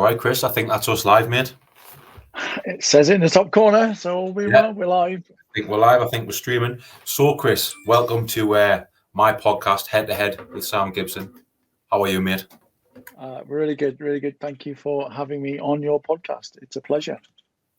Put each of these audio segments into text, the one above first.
Right, Chris, I think that's us live, mate. It says it in the top corner, so we're live. I think we're live. I think we're streaming. So, Chris, welcome to my podcast, Head to Head with Sam Gibson. How are you, mate? Really good, really good. Thank you for having me on your podcast. It's a pleasure.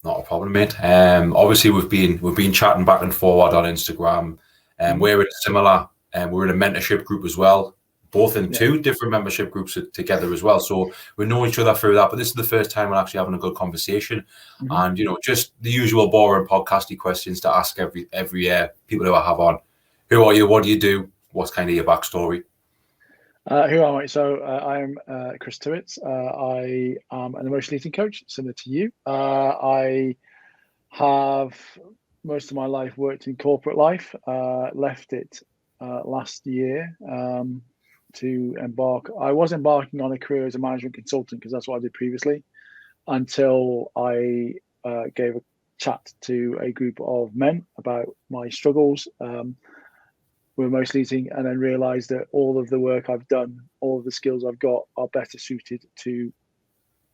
Not a problem, mate. Obviously, we've been chatting back and forward on Instagram, and we're in a similar, we're in a mentorship group as well. Both in two different membership groups together as well. So we know each other through that. But this is the first time we're actually having a good conversation. And, just the usual boring podcasty questions to ask every people who I have on. Who are you? What do you do? What's kind of your backstory? Who am I? So I'm Chris Tibbets. I am an emotional eating coach, similar to you. I have most of my life worked in corporate life, left it last year. To embark. I was embarking on a career as a management consultant because that's what I did previously, until I gave a chat to a group of men about my struggles with emotional eating, and then realized that all of the work I've done, all of the skills I've got, are better suited to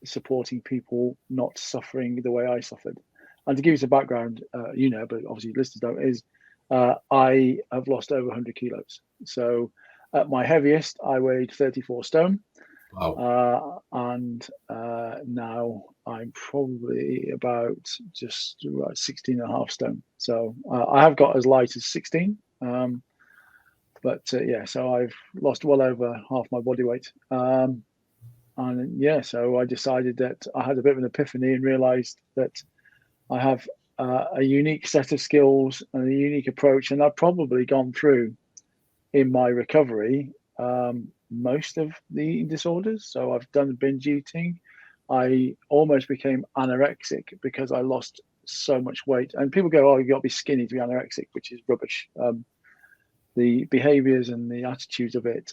supporting people not suffering the way I suffered. And to give you some background, but obviously listeners don't, is I have lost over 100 kilos. So at my heaviest, I weighed 34 stone. Wow. And now I'm probably about 16 and a half stone. So I have got as light as 16. So I've lost well over half my body weight. So I decided that I had a bit of an epiphany and realized that I have a unique set of skills and a unique approach. And I've probably gone through in my recovery most of the eating disorders. So I've done binge eating. I almost became anorexic because I lost so much weight. And people go, "Oh, you've got to be skinny to be anorexic," which is rubbish. The behaviors and the attitudes of it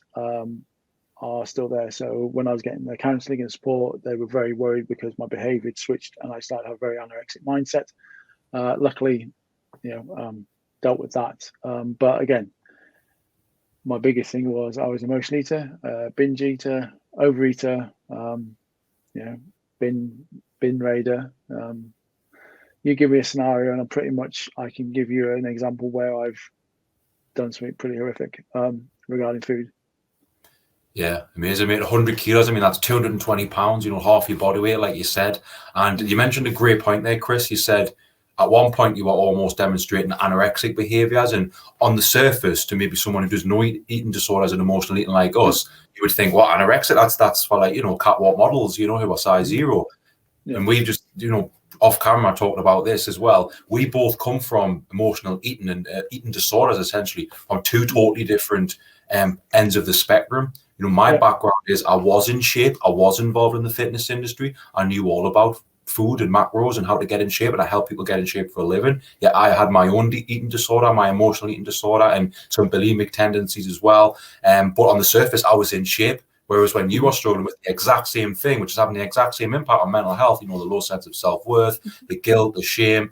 are still there. So when I was getting the counseling and support, they were very worried because my behavior had switched and I started to have a very anorexic mindset. Luckily, dealt with that. But again, my biggest thing was I was an emotional eater, binge eater, overeater, bin raider. You give me a scenario and I can give you an example where I've done something pretty horrific regarding food. Yeah, amazing, mate. 100 kilos. I mean, that's 220 pounds, half your body weight, like you said. And you mentioned a great point there, Chris. You said, at one point, you were almost demonstrating anorexic behaviors, and on the surface, to maybe someone who doesn't know eating disorders and emotional eating like us, you would think, "What, anorexic? That's for catwalk models, who are size 0." Yeah. And we've just, off camera talking about this as well. We both come from emotional eating and eating disorders, essentially, from two totally different ends of the spectrum. My background is I was in shape. I was involved in the fitness industry. I knew all about food and macros and how to get in shape, and I help people get in shape for a living. Yeah, I had my own eating disorder, my emotional eating disorder, and some bulimic tendencies as well. But on the surface, I was in shape. Whereas when you are struggling with the exact same thing, which is having the exact same impact on mental health, the low sense of self-worth, the guilt, the shame,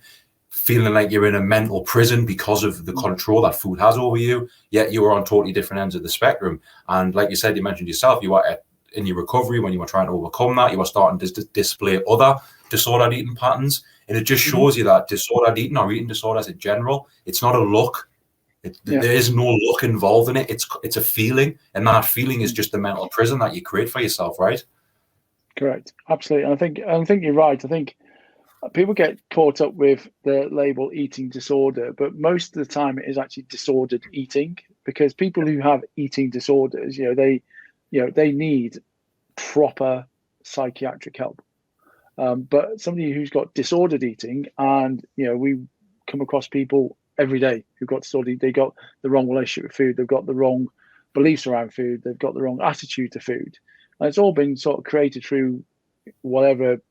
feeling like you're in a mental prison because of the control that food has over you, yet you are on totally different ends of the spectrum. And like you said, you mentioned yourself, you are in your recovery, when you were trying to overcome that, you were starting to display other disordered eating patterns. And it just shows you that disordered eating or eating disorders in general, it's not a look. There is no look involved in it. It's a feeling. And that feeling is just the mental prison that you create for yourself, right? Correct. Absolutely. I think you're right. I think people get caught up with the label eating disorder, but most of the time it is actually disordered eating, because people who have eating disorders, they need proper psychiatric help. But somebody who's got disordered eating, and we come across people every day who've got disordered, they got the wrong relationship with food, they've got the wrong beliefs around food, they've got the wrong attitude to food, and it's all been sort of created through whatever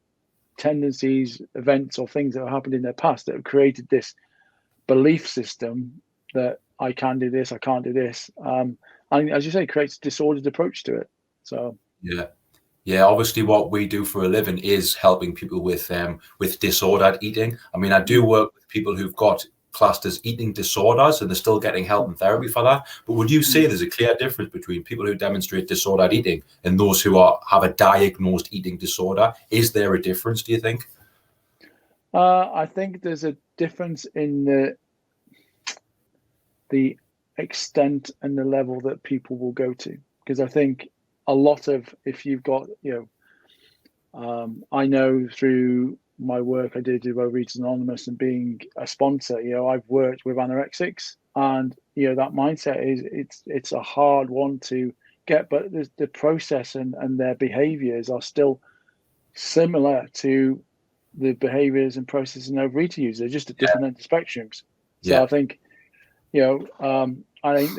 tendencies, events, or things that have happened in their past that have created this belief system that I can do this, I can't do this, and as you say, creates a disordered approach to it. So yeah, obviously what we do for a living is helping people with disordered eating. I mean, I do work with people who've got classed as eating disorders, and they're still getting help and therapy for that. But would you say there's a clear difference between people who demonstrate disordered eating and those who have a diagnosed eating disorder? Is there a difference, do you think? I think there's a difference in the extent and the level that people will go to, because I think a lot of, if you've got, I know through my work I did with Overeaters Anonymous and being a sponsor, I've worked with anorexics, and that mindset it's a hard one to get, but the process and their behaviors are still similar to the behaviors and processes in overeater users. They're just at different end of spectrums. So I think, I think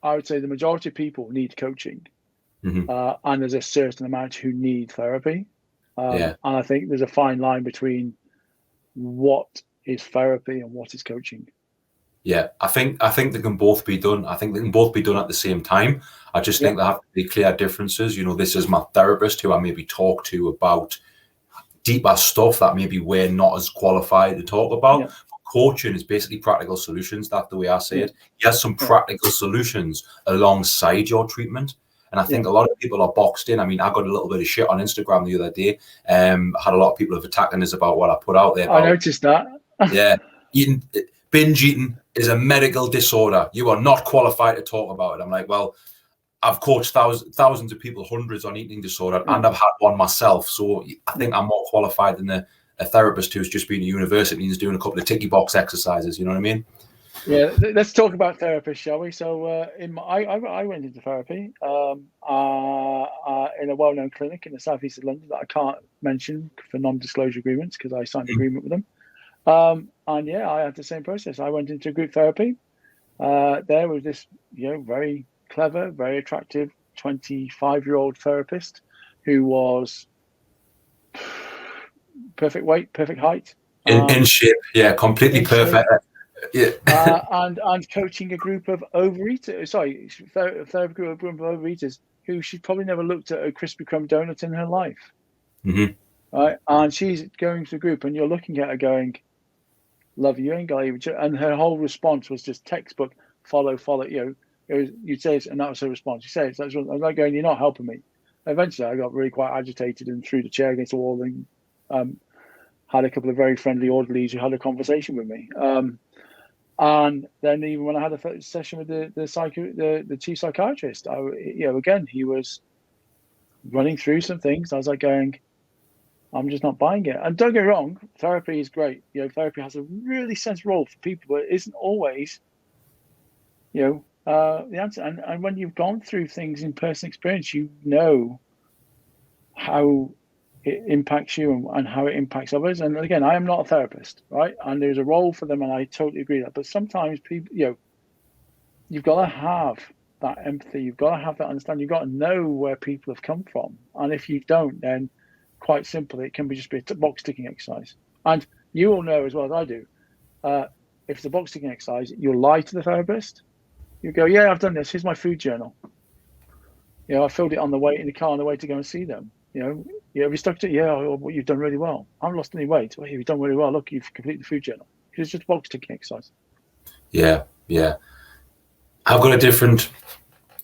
I would say the majority of people need coaching, and there's a certain amount who need therapy. And I think there's a fine line between what is therapy and what is coaching. Yeah, I think they can both be done. I think they can both be done at the same time. I just think there have to be clear differences. This is my therapist who I maybe talk to about deeper stuff that maybe we're not as qualified to talk about. Yeah. Coaching is basically practical solutions. That's the way I say it. You have some practical solutions alongside your treatment. And I think a lot of people are boxed in. I mean, I got a little bit of shit on Instagram the other day. I had a lot of people have attacking us about what I put out there. I noticed that. Binge eating is a medical disorder. You are not qualified to talk about it. I'm like, well, I've coached thousands of people, hundreds on eating disorder, and I've had one myself. So I think I'm more qualified than a therapist who's just been at university and is doing a couple of ticky box exercises. You know what I mean? Yeah, let's talk about therapists, shall we? So I went into therapy in a well-known clinic in the southeast of London that I can't mention for non-disclosure agreements because I signed an agreement with them. And I had the same process. I went into group therapy. There was this, very clever, very attractive 25-year-old therapist who was perfect weight, perfect height. In shape, completely perfect. And coaching a group of overeaters, therapy group of overeaters who she'd probably never looked at a Krispy Kreme donut in her life. Right? And she's going to the group and you're looking at her going, love you ain't got, and her whole response was just textbook, follow. You'd say it, and that was her response. You say it, so I was like going, you're not helping me. Eventually I got really quite agitated and threw the chair against the wall and had a couple of very friendly orderlies who had a conversation with me. And then even when I had a session with the chief psychiatrist, again, he was running through some things. I was like going, I'm just not buying it. And don't get me wrong, therapy is great. Therapy has a really sensitive role for people, but it isn't always, the answer. And when you've gone through things in personal experience, you know how it impacts you and how it impacts others. And again, I am not a therapist, right? And there's a role for them, and I totally agree with that. But sometimes people, you've got to have that empathy. You've got to have that understanding. You've got to know where people have come from. And if you don't, then quite simply, it can be just be a box ticking exercise. And you all know as well as I do, if it's a box ticking exercise, you'll lie to the therapist. You go, yeah, I've done this. Here's my food journal. I filled it in the car on the way to go and see them. Have you stuck to it? Yeah, well, you've done really well. I haven't lost any weight. Well, you've done really well. Look, you've completed the food journal. It's just a box ticking exercise. Yeah. I've got a different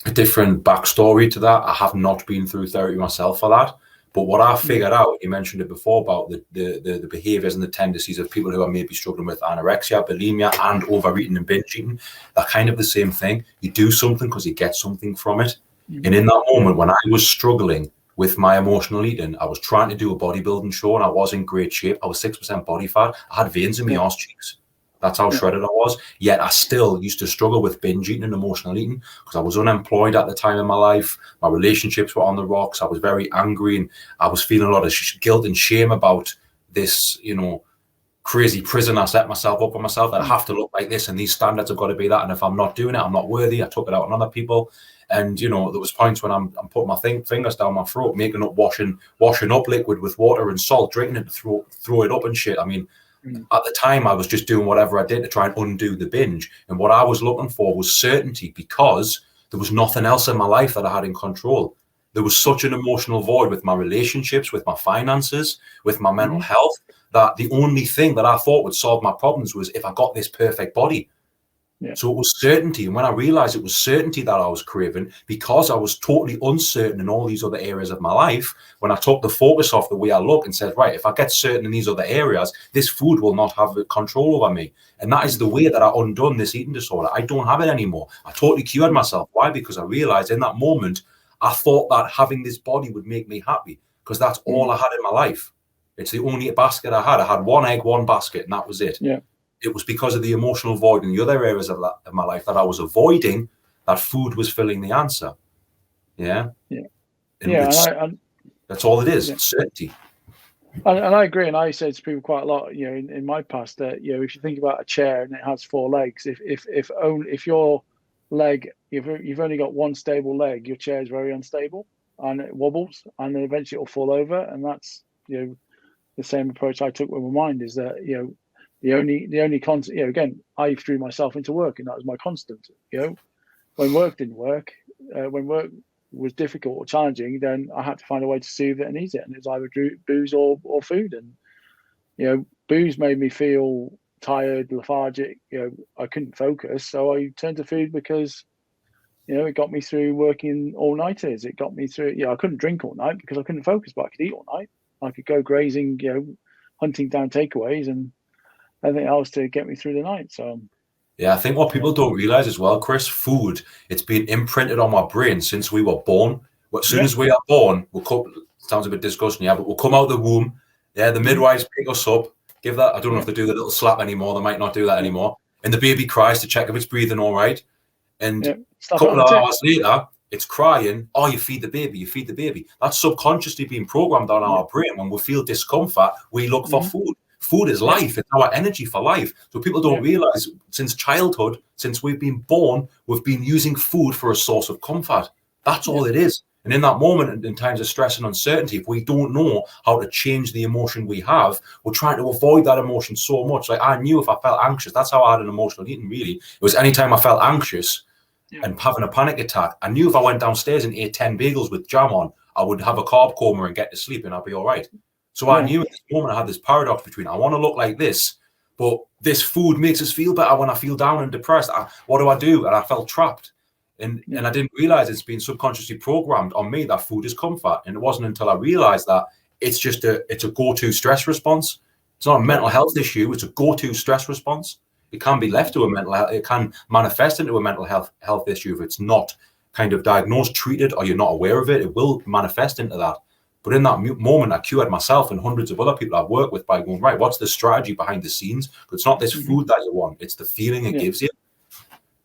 backstory to that. I have not been through therapy myself for that. But what I figured out, you mentioned it before about the behaviors and the tendencies of people who are maybe struggling with anorexia, bulimia, and overeating and binge eating, they're kind of the same thing. You do something because you get something from it. And in that moment, when I was struggling with my emotional eating, I was trying to do a bodybuilding show and I was in great shape. I was 6% body fat. I had veins in my arse cheeks. That's how shredded I was. Yet I still used to struggle with binge eating and emotional eating because I was unemployed at the time in my life. My relationships were on the rocks. I was very angry and I was feeling a lot of guilt and shame about this, crazy prison I set myself up for myself. That I have to look like this and these standards have got to be that. And if I'm not doing it, I'm not worthy. I took it out on other people. And, there was points when I'm putting my fingers down my throat, making up, washing up liquid with water and salt, drinking it to throw it up and shit. I mean, at the time, I was just doing whatever I did to try and undo the binge. And what I was looking for was certainty because there was nothing else in my life that I had in control. There was such an emotional void with my relationships, with my finances, with my mental health. that the only thing that I thought would solve my problems was if I got this perfect body. Yeah. So it was certainty. And when I realized it was certainty that I was craving, because I was totally uncertain in all these other areas of my life, when I took the focus off the way I look and said, right, if I get certain in these other areas, this food will not have control over me. And that is the way that I undone this eating disorder. I don't have it anymore. I totally cured myself. Why? Because I realized in that moment, I thought that having this body would make me happy, because that's all I had in my life. It's the only basket I had. I had one egg, one basket, and that was it. Yeah. It was because of the emotional void in the other areas of my life that I was avoiding, that food was filling the answer. Yeah. Yeah. And Yeah. that's all it is. Yeah. Certainty. And I agree. And I say to people quite a lot, in my past, that, if you think about a chair and it has 4 legs, if your leg, if you've only got one stable leg, your chair is very unstable and it wobbles, and then eventually it'll fall over. And that's, the same approach I took with my mind, is that, the only constant, again, I threw myself into work, and that was my constant. When work didn't work, when work was difficult or challenging, then I had to find a way to soothe it and ease it, and it was either booze or food. And booze made me feel tired, lethargic. I couldn't focus, so I turned to food because it got me through working all nighters. It got me through. I couldn't drink all night because I couldn't focus, but I could eat all night. I could go grazing, hunting down takeaways and everything else to get me through the night. So yeah, I think what people don't realize as well, Chris, food, it's been imprinted on my brain since we were born. As soon as we are born, sounds a bit disgusting, but we'll come out of the womb. Yeah, the midwives pick us up, give that, I don't know if they do the little slap anymore, they might not do that anymore. And the baby cries to check if it's breathing all right. And a couple of hours later, it's crying. Oh, you feed the baby. That's subconsciously being programmed on our brain. When we feel discomfort, we look for food. Food is life. It's our energy for life. So people don't realize, since childhood, since we've been born, we've been using food for a source of comfort. That's all it is. And in that moment, in times of stress and uncertainty, if we don't know how to change the emotion we have, we're trying to avoid that emotion so much. Like, I knew if I felt anxious, that's how I had an emotional eating, really. It was anytime I felt anxious and having a panic attack, I knew if I went downstairs and ate 10 bagels with jam on, I would have a carb coma and get to sleep and I'd be all right. So I knew at this moment I had this paradox between, I want to look like this, but this food makes us feel better when I feel down and depressed. What do I do? And I felt trapped. And I didn't realize it's been subconsciously programmed on me that food is comfort. And it wasn't until I realized that it's a go-to stress response. It's not a mental health issue. It's a go-to stress response. It can be left to a mental health. It can manifest into a mental health issue if it's not kind of diagnosed, treated, or you're not aware of it. It will manifest into that. But in that moment, I cured myself and hundreds of other people I've worked with by going, right, what's the strategy behind the scenes? It's not this food that you want. It's the feeling it gives you.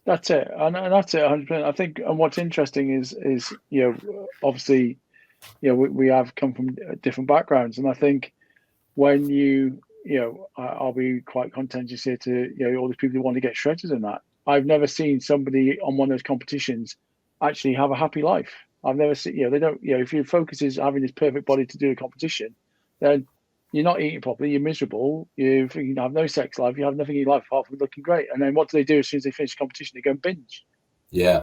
That's it. And that's it, 100%. I think, and what's interesting is obviously, we have come from different backgrounds. And I think when I'll be quite contentious here to, all these people who want to get shredded in that. I've never seen somebody on one of those competitions actually have a happy life. I've never seen, they don't, if your focus is having this perfect body to do a competition, then you're not eating properly, you're miserable, you have no sex life, you have nothing in your life apart from looking great. And then what do they do as soon as they finish the competition? They go and binge. Yeah.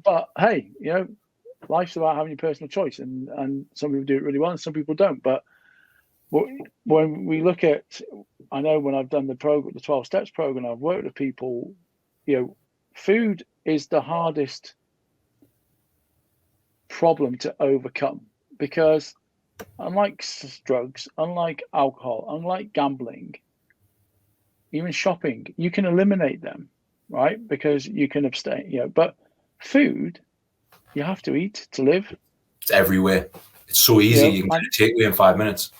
But hey, life's about having your personal choice, and some people do it really well and some people don't. But when we look at, I know when I've done the 12 steps program, I've worked with people, food is the hardest problem to overcome, because unlike drugs, unlike alcohol, unlike gambling, even shopping, you can eliminate them, right? Because you can abstain, but food, you have to eat to live. It's everywhere. It's so easy. You can get a takeaway in 5 minutes.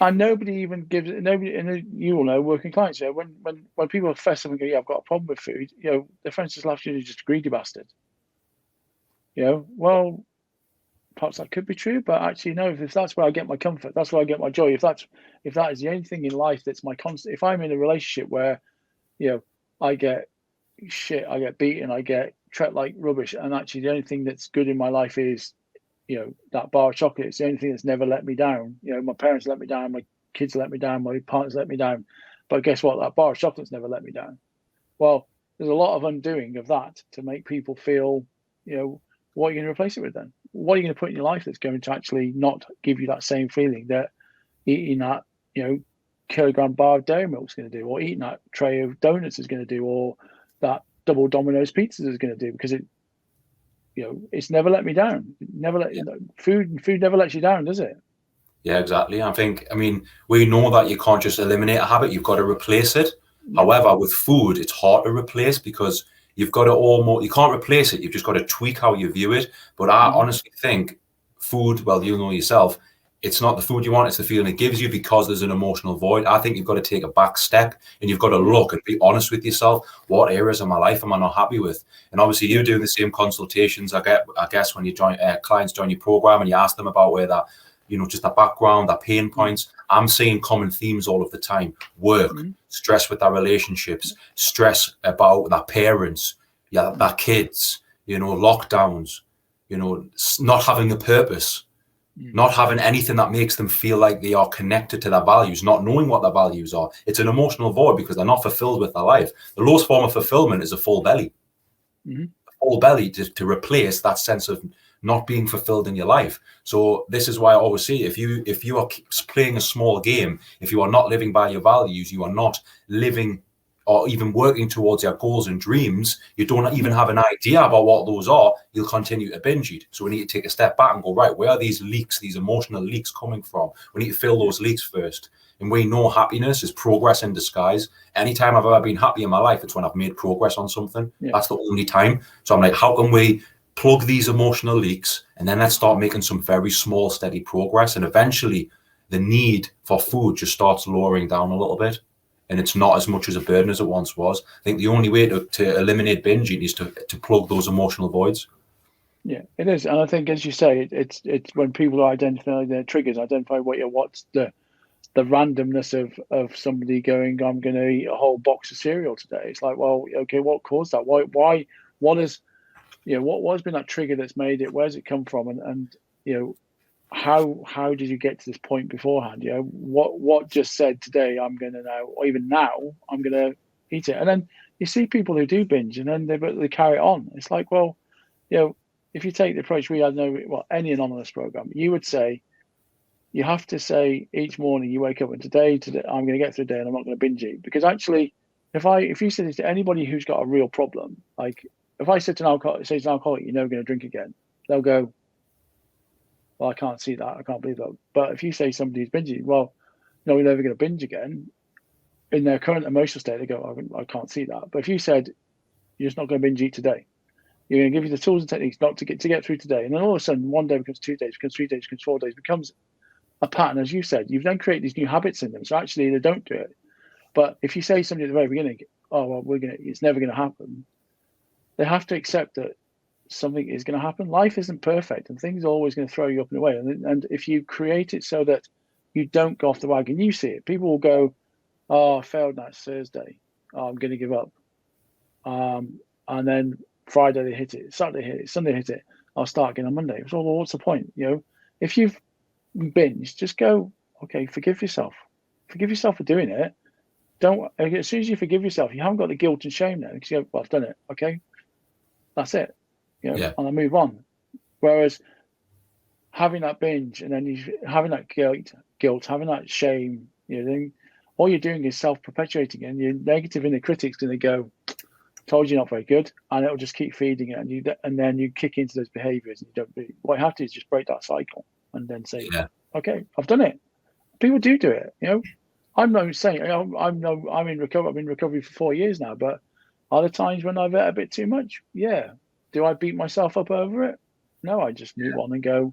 And nobody even gives it. Nobody, and you all know, working clients. When people fess up and go, "Yeah, I've got a problem with food," their friends just laugh at you. You're just a greedy bastard. Well, perhaps that could be true, but actually, no. If that's where I get my comfort, that's where I get my joy. If that is the only thing in life that's my constant. If I'm in a relationship where, I get shit, I get beaten, I get treated like rubbish, and actually the only thing that's good in my life is, that bar of chocolate. It's the only thing that's never let me down. My parents let me down, my kids let me down, my partners let me down. But guess what? That bar of chocolate's never let me down. Well, there's a lot of undoing of that to make people feel, what are you going to replace it with then? What are you going to put in your life that's going to actually not give you that same feeling that eating that kilogram bar of dairy milk is going to do, or eating that tray of donuts is going to do, or that double Domino's pizzas is going to do, because it's never let me down. Food never lets you down, does it? Yeah, exactly. I mean, we know that you can't just eliminate a habit, you've got to replace it. However, with food, it's hard to replace, because you can't replace it. You've just got to tweak how you view it. But I honestly think food, well, you know yourself, it's not the food you want, it's the feeling it gives you, because there's an emotional void. I think you've got to take a back step, and you've got to look and be honest with yourself. What areas of my life am I not happy with? And obviously you're doing the same consultations, I guess, when you join clients join your program and you ask them about where that, just the background, that pain points. I'm seeing common themes all of the time. Work, stress with their relationships, stress about their parents, their kids, lockdowns, not having a purpose, not having anything that makes them feel like they are connected to their values, not knowing what their values are. It's an emotional void because they're not fulfilled with their life. The lowest form of fulfillment is a full belly. A full belly to replace that sense of not being fulfilled in your life. So this is why I always say, if you are playing a small game, if you are not living by your values, you are not living or even working towards your goals and dreams, you don't even have an idea about what those are, you'll continue to binge eat. So we need to take a step back and go, right, where are these leaks, these emotional leaks coming from? We need to fill those leaks first. And we know happiness is progress in disguise. Anytime I've ever been happy in my life, it's when I've made progress on something. That's the only time. So I'm like, how can we plug these emotional leaks, and then let's start making some very small, steady progress. And eventually the need for food just starts lowering down a little bit. And it's not as much as a burden as it once was. I think the only way to eliminate binge eating is to plug those emotional voids. Yeah, it is. And I think, as you say, it's when people are identifying their triggers, identify what's the randomness of somebody going, I'm going to eat a whole box of cereal today. It's like, well, okay, what caused that? Why, what has been that trigger that's made it? Where's it come from? And how did you get to this point beforehand? What just said today I'm going to now, or even now, I'm going to eat it? And then you see people who do binge, and then they carry it on. It's like, well, if you take the approach we had, any anonymous program, you would say, you have to say each morning you wake up and today I'm going to get through the day and I'm not going to binge eat. Because actually, if you said this to anybody who's got a real problem, like if I said to an alcoholic, you're never going to drink again, they'll go, well, I can't see that. I can't believe that. But if you say somebody's binging, well, no, we're never going to binge again. In their current emotional state, they go, I can't see that. But if you said, you're just not going to binge eat today, you're going to give you the tools and techniques not to get through today. And then all of a sudden, one day becomes 2 days, becomes 3 days, becomes 4 days, becomes a pattern, as you said. You've then created these new habits in them. So actually, they don't do it. But if you say something at the very beginning, oh, well, it's never going to happen, they have to accept that something is going to happen. Life isn't perfect, and things are always going to throw you up in a way. And if you create it so that you don't go off the wagon, you see it. People will go, oh, I failed last Thursday. Oh, I'm going to give up. And then Friday they hit it, Saturday hit it, Sunday hit it. I'll start again on Monday. So what's the point? If you've binged, just go, okay, forgive yourself. Forgive yourself for doing it. As soon as you forgive yourself, you haven't got the guilt and shame there, because you go, well, I've done it. Okay, that's it. And I move on. Whereas having that binge and then having that guilt, having that shame, then all you're doing is self-perpetuating, and your negative inner critic's going to go, told you not very good, and it'll just keep feeding it, and then you kick into those behaviors, and you don't really. What you have to do is just break that cycle and then say, okay, I've done it. People do it. I'm not saying I'm in recovery. I've been in recovery for 4 years now, but are there times when I've ate a bit too much? Yeah. Do I beat myself up over it? No, I just move on and go,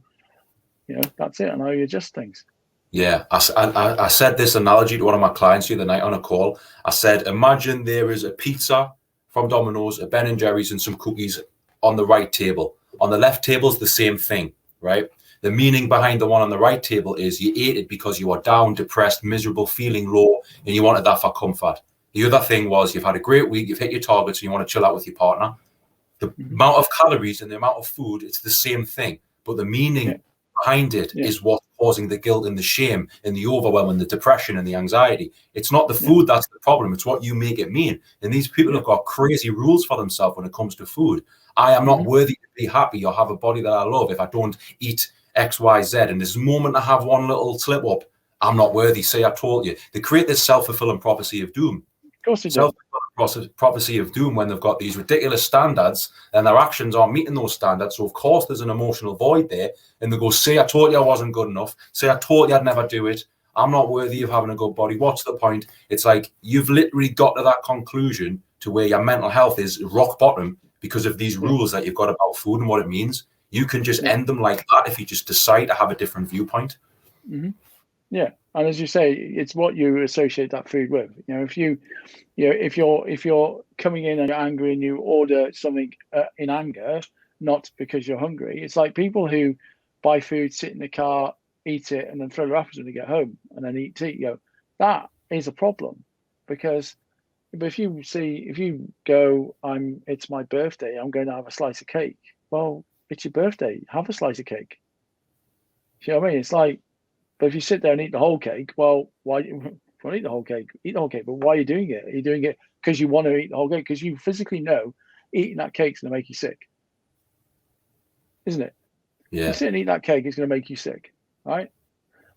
that's it, and I adjust things. Yeah, I said this analogy to one of my clients the other night on a call. I said, imagine there is a pizza from Domino's, a Ben & Jerry's, and some cookies on the right table. On the left table is the same thing, right? The meaning behind the one on the right table is you ate it because you were down, depressed, miserable, feeling low, and you wanted that for comfort. The other thing was you've had a great week, you've hit your targets, and you want to chill out with your partner. The amount of calories and the amount of food, it's the same thing. But the meaning behind it is what's causing the guilt and the shame and the overwhelm and the depression and the anxiety. It's not the food that's the problem. It's what you make it mean. And these people have got crazy rules for themselves when it comes to food. I am not worthy to be happy or have a body that I love if I don't eat X, Y, Z. And this moment I have one little slip up, I'm not worthy. Say I told you. They create this self-fulfilling prophecy of doom. Of course they do. Self-fulfilling prophecy of doom when they've got these ridiculous standards and their actions aren't meeting those standards. So of course there's an emotional void there, and they go, "Say I told you I wasn't good enough. Say I told you I'd never do it. I'm not worthy of having a good body. What's the point?" It's like you've literally got to that conclusion to where your mental health is rock bottom because of these rules that you've got about food and what it means. You can just end them like that if you just decide to have a different viewpoint. Mm-hmm. Yeah, and as you say, it's what you associate that food with. If you're coming in and you're angry and you order something in anger, not because you're hungry. It's like people who buy food, sit in the car, eat it, and then throw the wrappers when they get home, and then eat tea. That is a problem, because if you go, it's my birthday, I'm going to have a slice of cake. Well, it's your birthday. Have a slice of cake. You know what I mean? It's like, but if you sit there and eat the whole cake, well, why? If you want to eat the whole cake, eat the whole cake. But why are you doing it? Are you doing it because you want to eat the whole cake? Because you physically know eating that cake's going to make you sick, isn't it? Yeah. You sit and eat that cake, it's going to make you sick, right?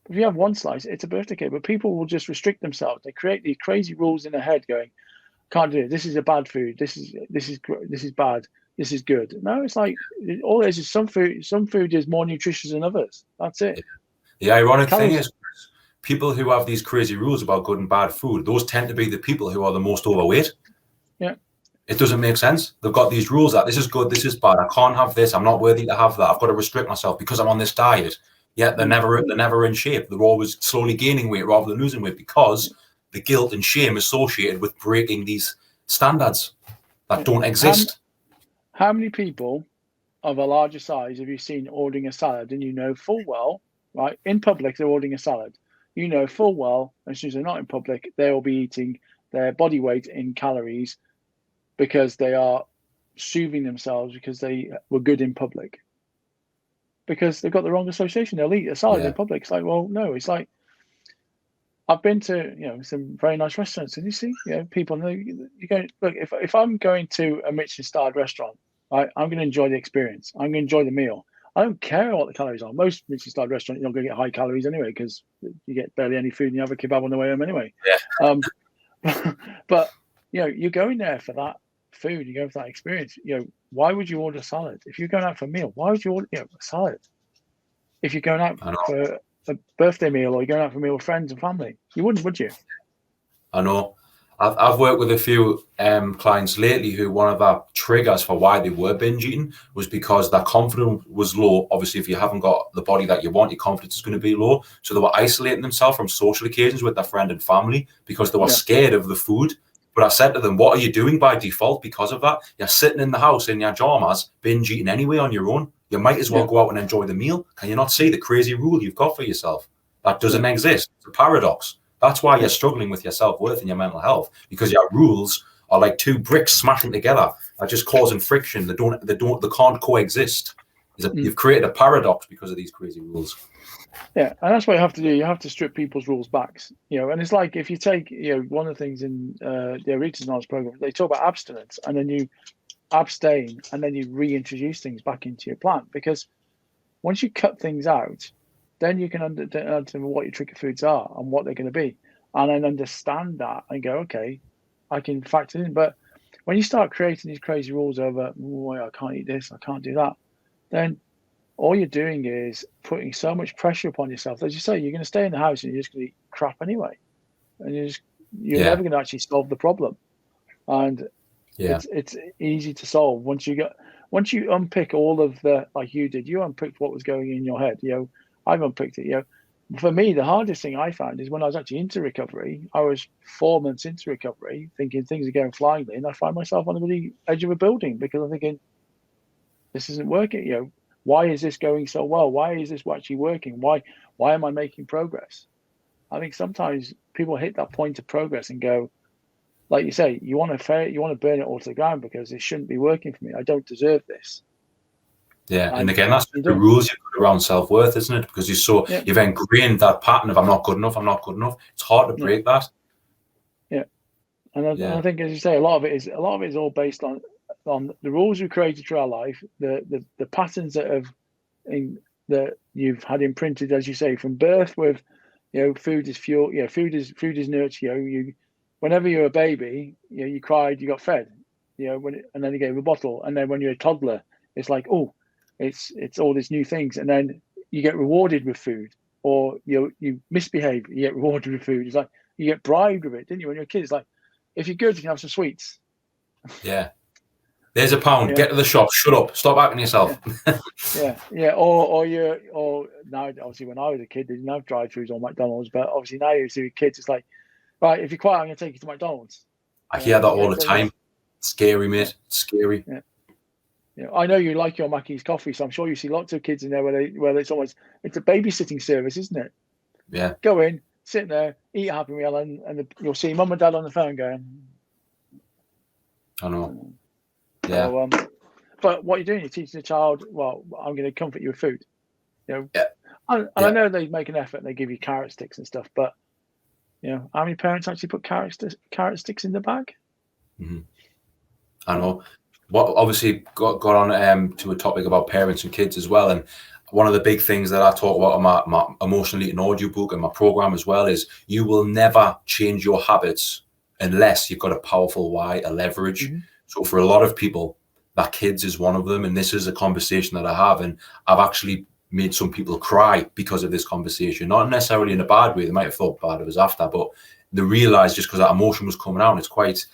But if you have one slice, it's a birthday cake. But people will just restrict themselves. They create these crazy rules in their head, going, "Can't do it. This is a bad food. This is bad. This is good." No, it's like all it is some food. Some food is more nutritious than others. That's it. The ironic thing is, people who have these crazy rules about good and bad food, those tend to be the people who are the most overweight. Yeah. It doesn't make sense. They've got these rules that this is good, this is bad. I can't have this. I'm not worthy to have that. I've got to restrict myself because I'm on this diet. Yet they're never in shape. They're always slowly gaining weight rather than losing weight because the guilt and shame associated with breaking these standards that don't exist. How many people of a larger size have you seen ordering a salad and you know full well, right, in public they're ordering a salad, you know full well as soon as they're not in public they will be eating their body weight in calories because they are soothing themselves because they were good in public, because they've got the wrong association. They'll eat a salad in public. It's like, well, no, it's like, I've been to some very nice restaurants, and you see people, you go, look, if I'm going to a Michelin starred restaurant, right, I'm going to enjoy the experience. I'm going to enjoy the meal. I don't care what the calories are. Most Michelin starred restaurants, you're not going to get high calories anyway, because you get barely any food and you have a kebab on the way home anyway. But you're going there for that food. You go for that experience. Why would you order a salad if you're going out for a meal? Why would you order a salad if you're going out for a birthday meal or you're going out for a meal with friends and family? You wouldn't, would you? I know. I've worked with a few clients lately who one of our triggers for why they were binge eating was because their confidence was low. Obviously, if you haven't got the body that you want, your confidence is going to be low. So they were isolating themselves from social occasions with their friend and family because they were scared of the food. But I said to them, what are you doing by default because of that? You're sitting in the house in your pajamas, binge eating anyway on your own. You might as well go out and enjoy the meal. Can you not see the crazy rule you've got for yourself? That doesn't exist. It's a paradox. That's why you're struggling with your self-worth and your mental health, because your rules are like two bricks smashing together, are just causing friction. They can't coexist. You've created a paradox because of these crazy rules. Yeah, and that's what you have to do. You have to strip people's rules back. And it's like if you take, one of the things in the Aretha's Knowledge program, they talk about abstinence, and then you abstain, and then you reintroduce things back into your plan. Because once you cut things out, then you can understand what your trigger foods are and what they're going to be, and then understand that and go, okay, I can factor in. But when you start creating these crazy rules over, I can't eat this, I can't do that, then all you're doing is putting so much pressure upon yourself. As you say, you're going to stay in the house and you're just going to eat crap anyway, and you're never going to actually solve the problem. And it's easy to solve once you unpick all of the, like you did. You unpicked what was going in your head. I've unpicked it. For me, the hardest thing I found is when I was actually into recovery. I was 4 months into recovery, thinking things are going flyingly, and I find myself on the edge of a building because I'm thinking, this isn't working. Why is this going so well? Why is this actually working? Why am I making progress? I think sometimes people hit that point of progress and go, like you say, you want to burn it all to the ground because it shouldn't be working for me. I don't deserve this. Yeah, and again, that's the rules you put around self-worth, isn't it? Because you've ingrained that pattern of I'm not good enough. It's hard to break that. Yeah, and I think, as you say, a lot of it is all based on the rules we created through our life, the patterns that you've had imprinted, as you say, from birth with Food is fuel. Food is nurture. Whenever you're a baby, you cried, you got fed. And then they gave a bottle, and then when you're a toddler, it's like, oh, it's all these new things, and then you get rewarded with food, or you misbehave, you get rewarded with food. It's like you get bribed with it, didn't you? When you're a kid, it's like, if you're good, you can have some sweets. Yeah. There's £1. Get to the shop. Shut up. Stop acting yourself. Yeah. Or now, obviously, when I was a kid, they didn't have drive-throughs or McDonald's, but obviously now you see kids, it's like, right, if you're quiet, I'm going to take you to McDonald's. I hear that all the time. Scary, mate. Scary. Yeah. I know you like your Mackey's coffee, so I'm sure you see lots of kids in there where it's a babysitting service, isn't it? Yeah. Go in, sit there, eat a Happy Meal, and you'll see mum and dad on the phone going. I know. Yeah. So, but what you're doing, you're teaching the child, well, I'm going to comfort you with food. Yeah. And I know they make an effort and they give you carrot sticks and stuff, but how many parents actually put carrot sticks in the bag? Mm-hmm. I know. What obviously got on to a topic about parents and kids as well, and one of the big things that I talk about in my emotional eating audio book and my program as well is you will never change your habits unless you've got a powerful why, a leverage. Mm-hmm. So for a lot of people, that kids is one of them, and this is a conversation that I have, and I've actually made some people cry because of this conversation, not necessarily in a bad way. They might have thought bad of us after, but they realised just because that emotion was coming out, it's quite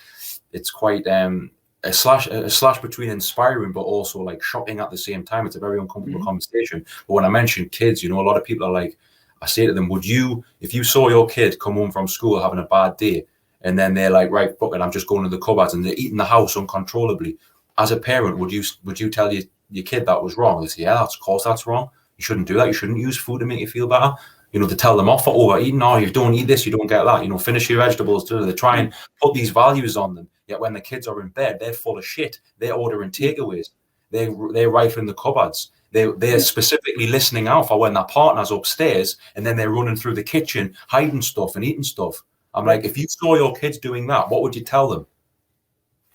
a slash between inspiring but also like shocking at the same time. It's a very uncomfortable conversation. But when I mention kids, a lot of people are like, I say to them, if you saw your kid come home from school having a bad day, and then they're like, right, fuck it, I'm just going to the cupboards, and they're eating the house uncontrollably, as a parent, would you tell your kid that was wrong? They say, yeah, of course that's wrong. You shouldn't do that. You shouldn't use food to make you feel better. To tell them off for overeating. No, you don't eat this, you don't get that. Finish your vegetables. They try and put these values on them. Yet when the kids are in bed, they're full of shit. They're ordering takeaways. They're rifling the cupboards. They're specifically listening out for when their partner's upstairs, and then they're running through the kitchen, hiding stuff and eating stuff. I'm like, if you saw your kids doing that, what would you tell them?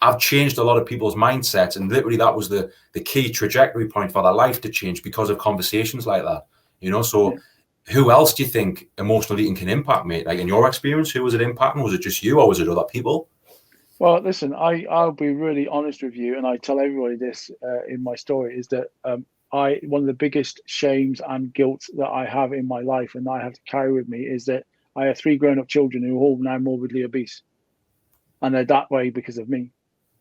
I've changed a lot of people's mindsets, and literally that was the key trajectory point for their life to change because of conversations like that. So who else do you think emotional eating can impact, mate? Like in your experience, who was it impacting? Was it just you or was it other people? Well, listen, I'll be really honest with you, and I tell everybody this in my story, is that one of the biggest shames and guilt that I have in my life and I have to carry with me is that I have 3 grown-up children who are all now morbidly obese. And they're that way because of me.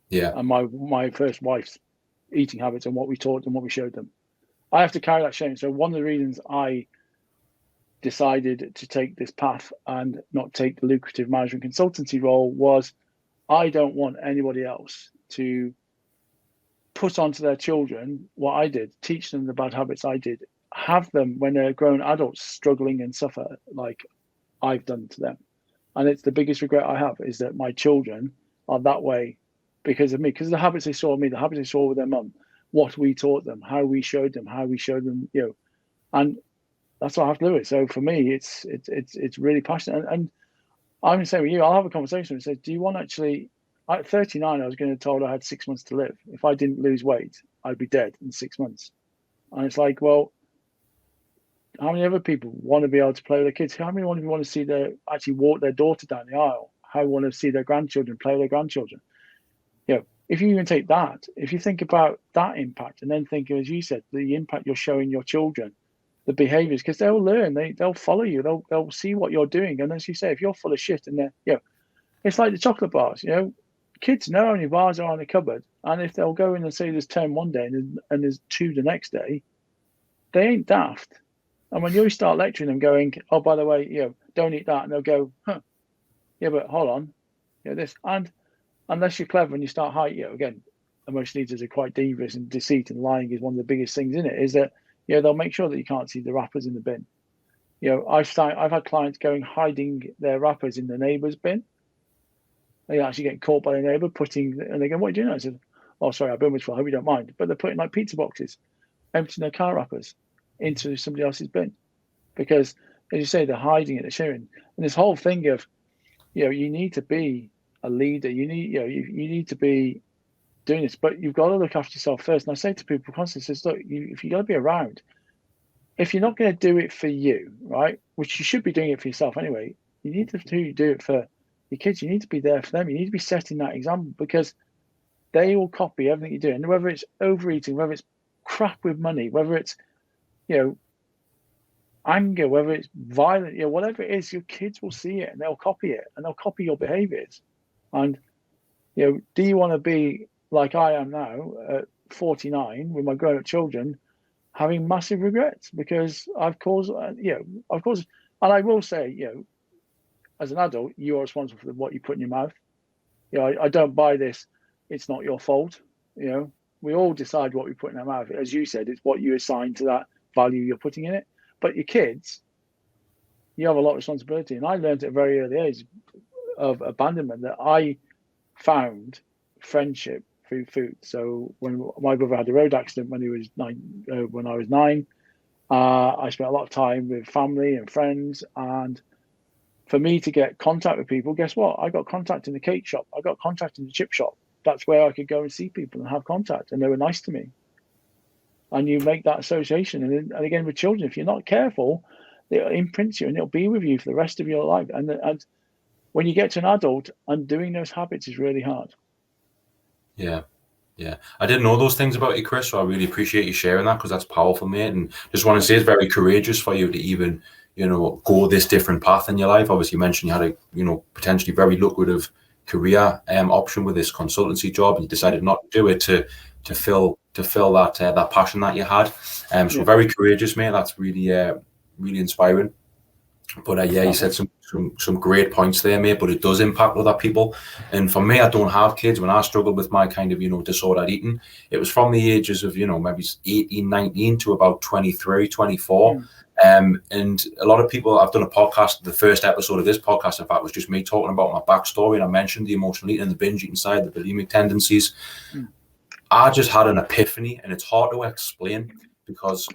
Yeah. And my first wife's eating habits and what we taught and what we showed them. I have to carry that shame. So one of the reasons I decided to take this path and not take the lucrative management consultancy role was I don't want anybody else to put onto their children what I did, teach them the bad habits I did, have them when they're grown adults struggling and suffer like I've done to them. And it's the biggest regret I have is that my children are that way because of me, because of the habits they saw in me, the habits they saw with their mum, what we taught them, how we showed them, and that's what I have to do with. So for me, it's really passionate. And I'm the same with you. I'll have a conversation and say, do you want actually, at 39, I was going to told I had 6 months to live. If I didn't lose weight, I'd be dead in 6 months. And it's like, well, how many other people want to be able to play with their kids? How many want to see actually walk their daughter down the aisle? How want to see their grandchildren play with their grandchildren? If you even take that, if you think about that impact and then think, as you said, the impact you're showing your children, the behaviors, because they'll learn, they'll follow you, they'll see what you're doing. And as you say, if you're full of shit and they're, it's like the chocolate bars, kids know how many bars are on the cupboard. And if they'll go in and say there's 10 one day and there's 2 the next day, they ain't daft. And when you start lecturing them going, oh, by the way, don't eat that. And they'll go, yeah, but hold on. This. And unless you're clever and you start hiding, again, emotional eaters are quite devious, and deceit and lying is one of the biggest things in it, is that, they'll make sure that you can't see the wrappers in the bin. I've had clients hiding their wrappers in the neighbour's bin. They actually get caught by the neighbour and they go, what are you doing? I said, oh, sorry, I've been with you, I hope you don't mind. But they're putting like pizza boxes, emptying their car wrappers into somebody else's bin. Because, as you say, they're hiding it, they're sharing. And this whole thing of, you need to be a leader, you need to be doing this, but you've got to look after yourself first. And I say to people constantly, look, if you got to be around, if you're not going to do it for you, right, which you should be doing it for yourself anyway, you need to do it for your kids. You need to be there for them. You need to be setting that example, because they will copy everything you do. And whether it's overeating, whether it's crap with money, whether it's, anger, whether it's violent, whatever it is, your kids will see it and they'll copy it and they'll copy your behaviors. And, do you want to be like I am now at 49 with my grown-up children, having massive regrets because I've caused, and I will say, as an adult, you are responsible for what you put in your mouth. I don't buy this. It's not your fault. We all decide what we put in our mouth. As you said, it's what you assign to that value you're putting in it. But your kids, you have a lot of responsibility. And I learned at a very early age of abandonment that I found friendship through food. So when my brother had a road accident when he was 9, when I was 9, I spent a lot of time with family and friends. And for me to get contact with people, guess what? I got contact in the cake shop. I got contact in the chip shop. That's where I could go and see people and have contact. And they were nice to me. And you make that association. And again, with children, if you're not careful, it imprints you and it'll be with you for the rest of your life. And when you get to an adult, undoing those habits is really hard. Yeah. I didn't know those things about you, Chris, so I really appreciate you sharing that, because that's powerful, mate. And just want to say it's very courageous for you to even, go this different path in your life. Obviously, you mentioned you had a, potentially very lucrative career option with this consultancy job, and you decided not to do it to fill that passion that you had. So very courageous, mate. That's really really inspiring. But you said some great points there, mate. But it does impact other people. And for me, I don't have kids. When I struggled with my kind of disordered eating, it was from the ages of maybe 18, 19 to about 23, 24. And a lot of people, I've done a podcast. The first episode of this podcast, in fact, was just me talking about my backstory, and I mentioned the emotional eating and the binge eating side, the bulimic tendencies. I just had an epiphany, and it's hard to explain, because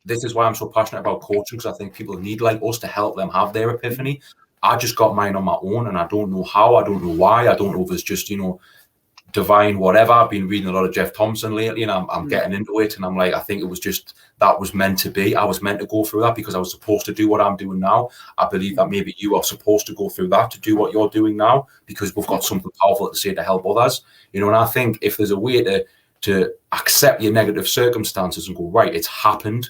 this is why I'm so passionate about coaching, because I think people need like us to help them have their epiphany. I just got mine on my own, and I don't know how, I don't know why, I don't know if it's just, divine whatever. I've been reading a lot of Jeff Thompson lately, and I'm getting into it, and I'm like, I think it was just, that was meant to be. I was meant to go through that because I was supposed to do what I'm doing now. I believe that maybe you are supposed to go through that to do what you're doing now, because we've got something powerful to say to help others. And I think if there's a way to accept your negative circumstances and go, right, it's happened,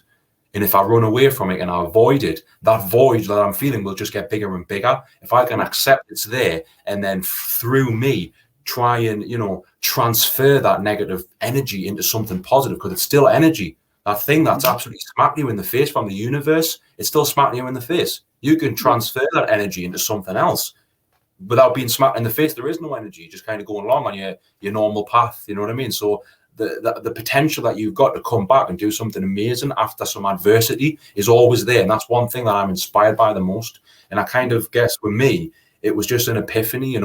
and if I run away from it and I avoid it, that void that I'm feeling will just get bigger and bigger. If I can accept it's there, and then through me try and transfer that negative energy into something positive, because it's still energy. That thing that's absolutely smacking you in the face from the universe, it's still smacking you in the face. You can transfer that energy into something else without being smacked in the face. There is no energy, just kind of going along on your normal path. You know what I mean? So the potential that you've got to come back and do something amazing after some adversity is always there. And that's one thing that I'm inspired by the most. And I kind of guess with me, it was just an epiphany.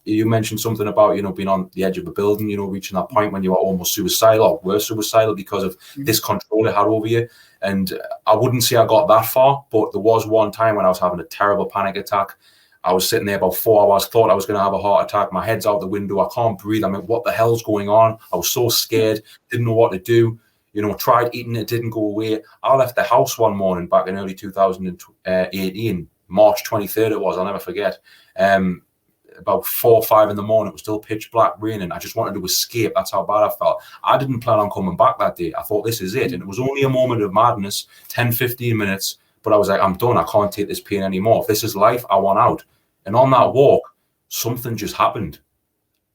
You mentioned something about, being on the edge of a building, reaching that point when you were almost suicidal or were suicidal because of this control it had over you. And I wouldn't say I got that far, but there was one time when I was having a terrible panic attack. I was sitting there about 4 hours, thought I was going to have a heart attack. My head's out the window. I can't breathe. I mean, what the hell's going on? I was so scared, didn't know what to do. Tried eating, it didn't go away. I left the house one morning back in early 2018, March 23rd it was, I'll never forget. About 4 or 5 in the morning, it was still pitch black, raining. I just wanted to escape. That's how bad I felt. I didn't plan on coming back that day. I thought, this is it. And it was only a moment of madness, 10, 15 minutes. But I was like, I'm done. I can't take this pain anymore. If this is life, I want out. And on that walk, something just happened.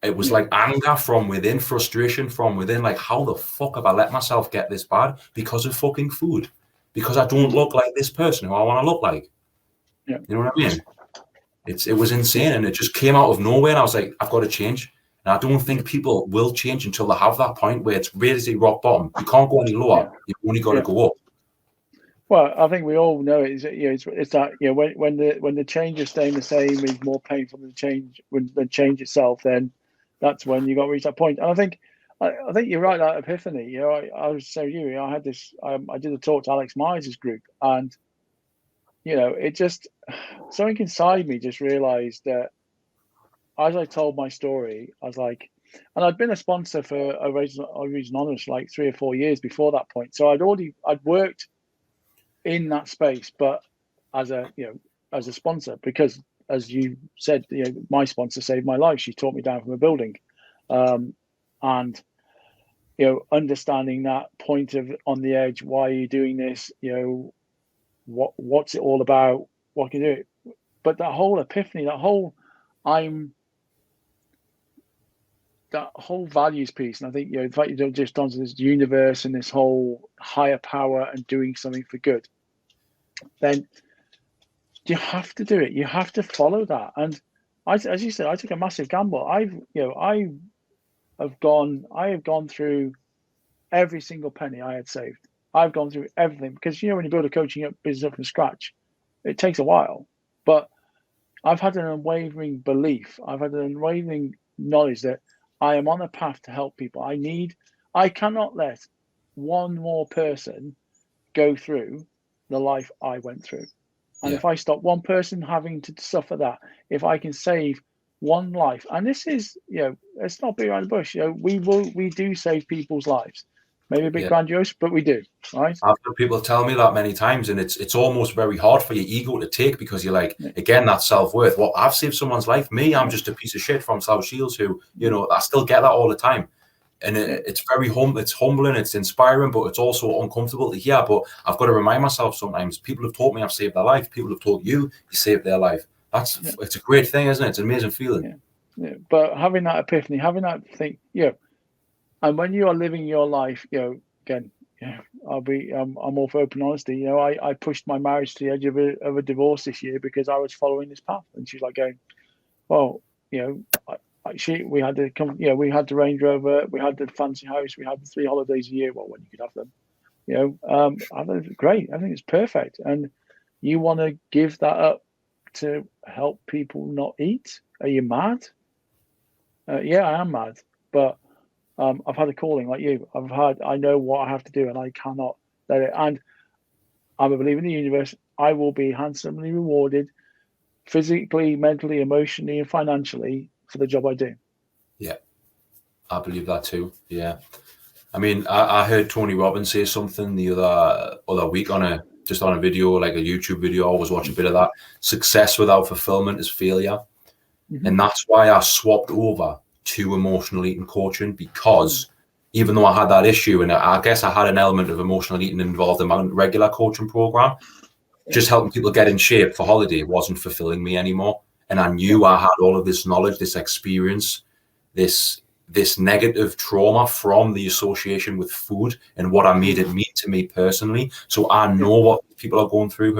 It was like anger from within, frustration from within. Like, how the fuck have I let myself get this bad? Because of fucking food. Because I don't look like this person who I want to look like. Yeah. You know what I mean? It was insane, and it just came out of nowhere. And I was like, I've got to change. And I don't think people will change until they have that point where it's really rock bottom. You can't go any lower. You've only got to go up. Well, I think we all know it's that when the change is staying the same is more painful than the change. When the change itself, then that's when you got to reach that point. And I think you're right. That epiphany. I was saying you. I had this. I did a talk to Alex Myers' group, and it just something inside me just realized that as I told my story, I was like, and I'd been a sponsor for Overeaters Anonymous like 3 or 4 years before that point. So I'd worked in that space, but as a sponsor, because as you said, my sponsor saved my life. She taught me down from a building, and understanding that point of on the edge. Why are you doing this? What's it all about? What can you do? But that whole epiphany, that whole values piece, and I think the fact you don't just onto this universe and this whole higher power and doing something for good, then you have to do it. You have to follow that. And as you said, I took a massive gamble. I have gone through every single penny I had saved. I've gone through everything because when you build a coaching business up from scratch, it takes a while. But I've had an unwavering belief. I've had an unwavering knowledge that I am on a path to help people. I cannot let one more person go through the life I went through. And if I stop one person having to suffer that, if I can save one life, and this is, let's not be around the bush. We do save people's lives. Maybe a bit grandiose, but we do, right? I've had people tell me that many times, and it's almost very hard for your ego to take, because you're like, again, that self-worth. Well, I've saved someone's life. Me, I'm just a piece of shit from South Shields who, I still get that all the time. And it's very it's humbling, it's inspiring, but it's also uncomfortable to hear. But I've got to remind myself sometimes, people have taught me I've saved their life. People have taught you saved their life. It's a great thing, isn't it? It's an amazing feeling. Yeah. But having that epiphany, having that thing, and when you are living your life, again, I'm all for open honesty. I pushed my marriage to the edge of a divorce this year because I was following this path, and she's like going, well, we had the Range Rover, we had the fancy house, we had the 3 holidays a year. Well, when you could have them, I think it's great. I think it's perfect. And you want to give that up to help people not eat? Are you mad? Yeah, I am mad, but I've had a calling like you. I know what I have to do, and I cannot let it. And I'm a believer in the universe. I will be handsomely rewarded, physically, mentally, emotionally, and financially for the job I do. Yeah, I believe that too. Yeah, I mean, I heard Tony Robbins say something the other week on a video, like a YouTube video. I was watching a bit of that. Success without fulfillment is failure, and that's why I swapped over to emotional eating coaching, because even though I had that issue, and I guess I had an element of emotional eating involved in my regular coaching program, just helping people get in shape for holiday wasn't fulfilling me anymore. And I knew I had all of this knowledge, this experience, this negative trauma from the association with food and what I made it mean to me personally. So I know what people are going through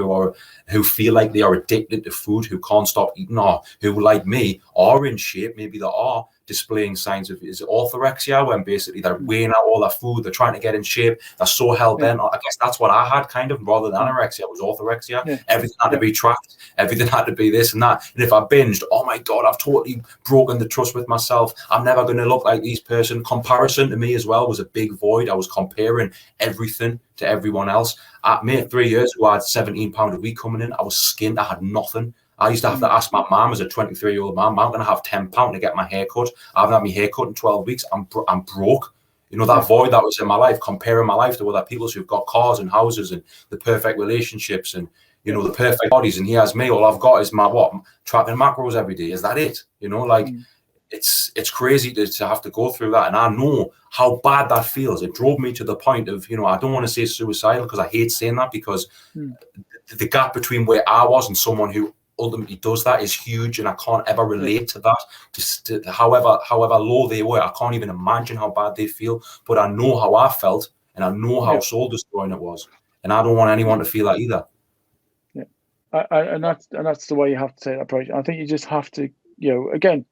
who feel like they are addicted to food, who can't stop eating, or who, like me, are in shape. Maybe they are displaying signs of, is it orthorexia, when basically they're weighing out all their food, they're trying to get in shape, they're so hell-bent. I guess that's what I had, kind of, rather than anorexia. It was orthorexia. Everything had to be tracked, everything had to be this and that. And if I binged, oh my God, I've totally broken the trust with myself. I'm never going to look like this person. Comparison to me as well was a big void. I was comparing everything to everyone else. At me, 3 years ago, I had 17 pounds a week coming in. I was skinned. I had nothing. I used to have to ask my mum, as a 23-year-old man, I'm going to have £10 to get my hair cut. I haven't had my hair cut in 12 weeks. I'm broke. That void that was in my life, comparing my life to other people's who've got cars and houses and the perfect relationships and, the perfect bodies. And here's me. All I've got is my tracking macros every day. Is that it? It's crazy to have to go through that. And I know how bad that feels. It drove me to the point of, I don't want to say suicidal, because I hate saying that, because the gap between where I was and someone who ultimately does that is huge, and I can't ever relate to that. Just however low they were, I can't even imagine how bad they feel. But I know how I felt, and I know how soul destroying it was, and I don't want anyone to feel that either. And that's the way you have to take that approach. I think you just have to, again,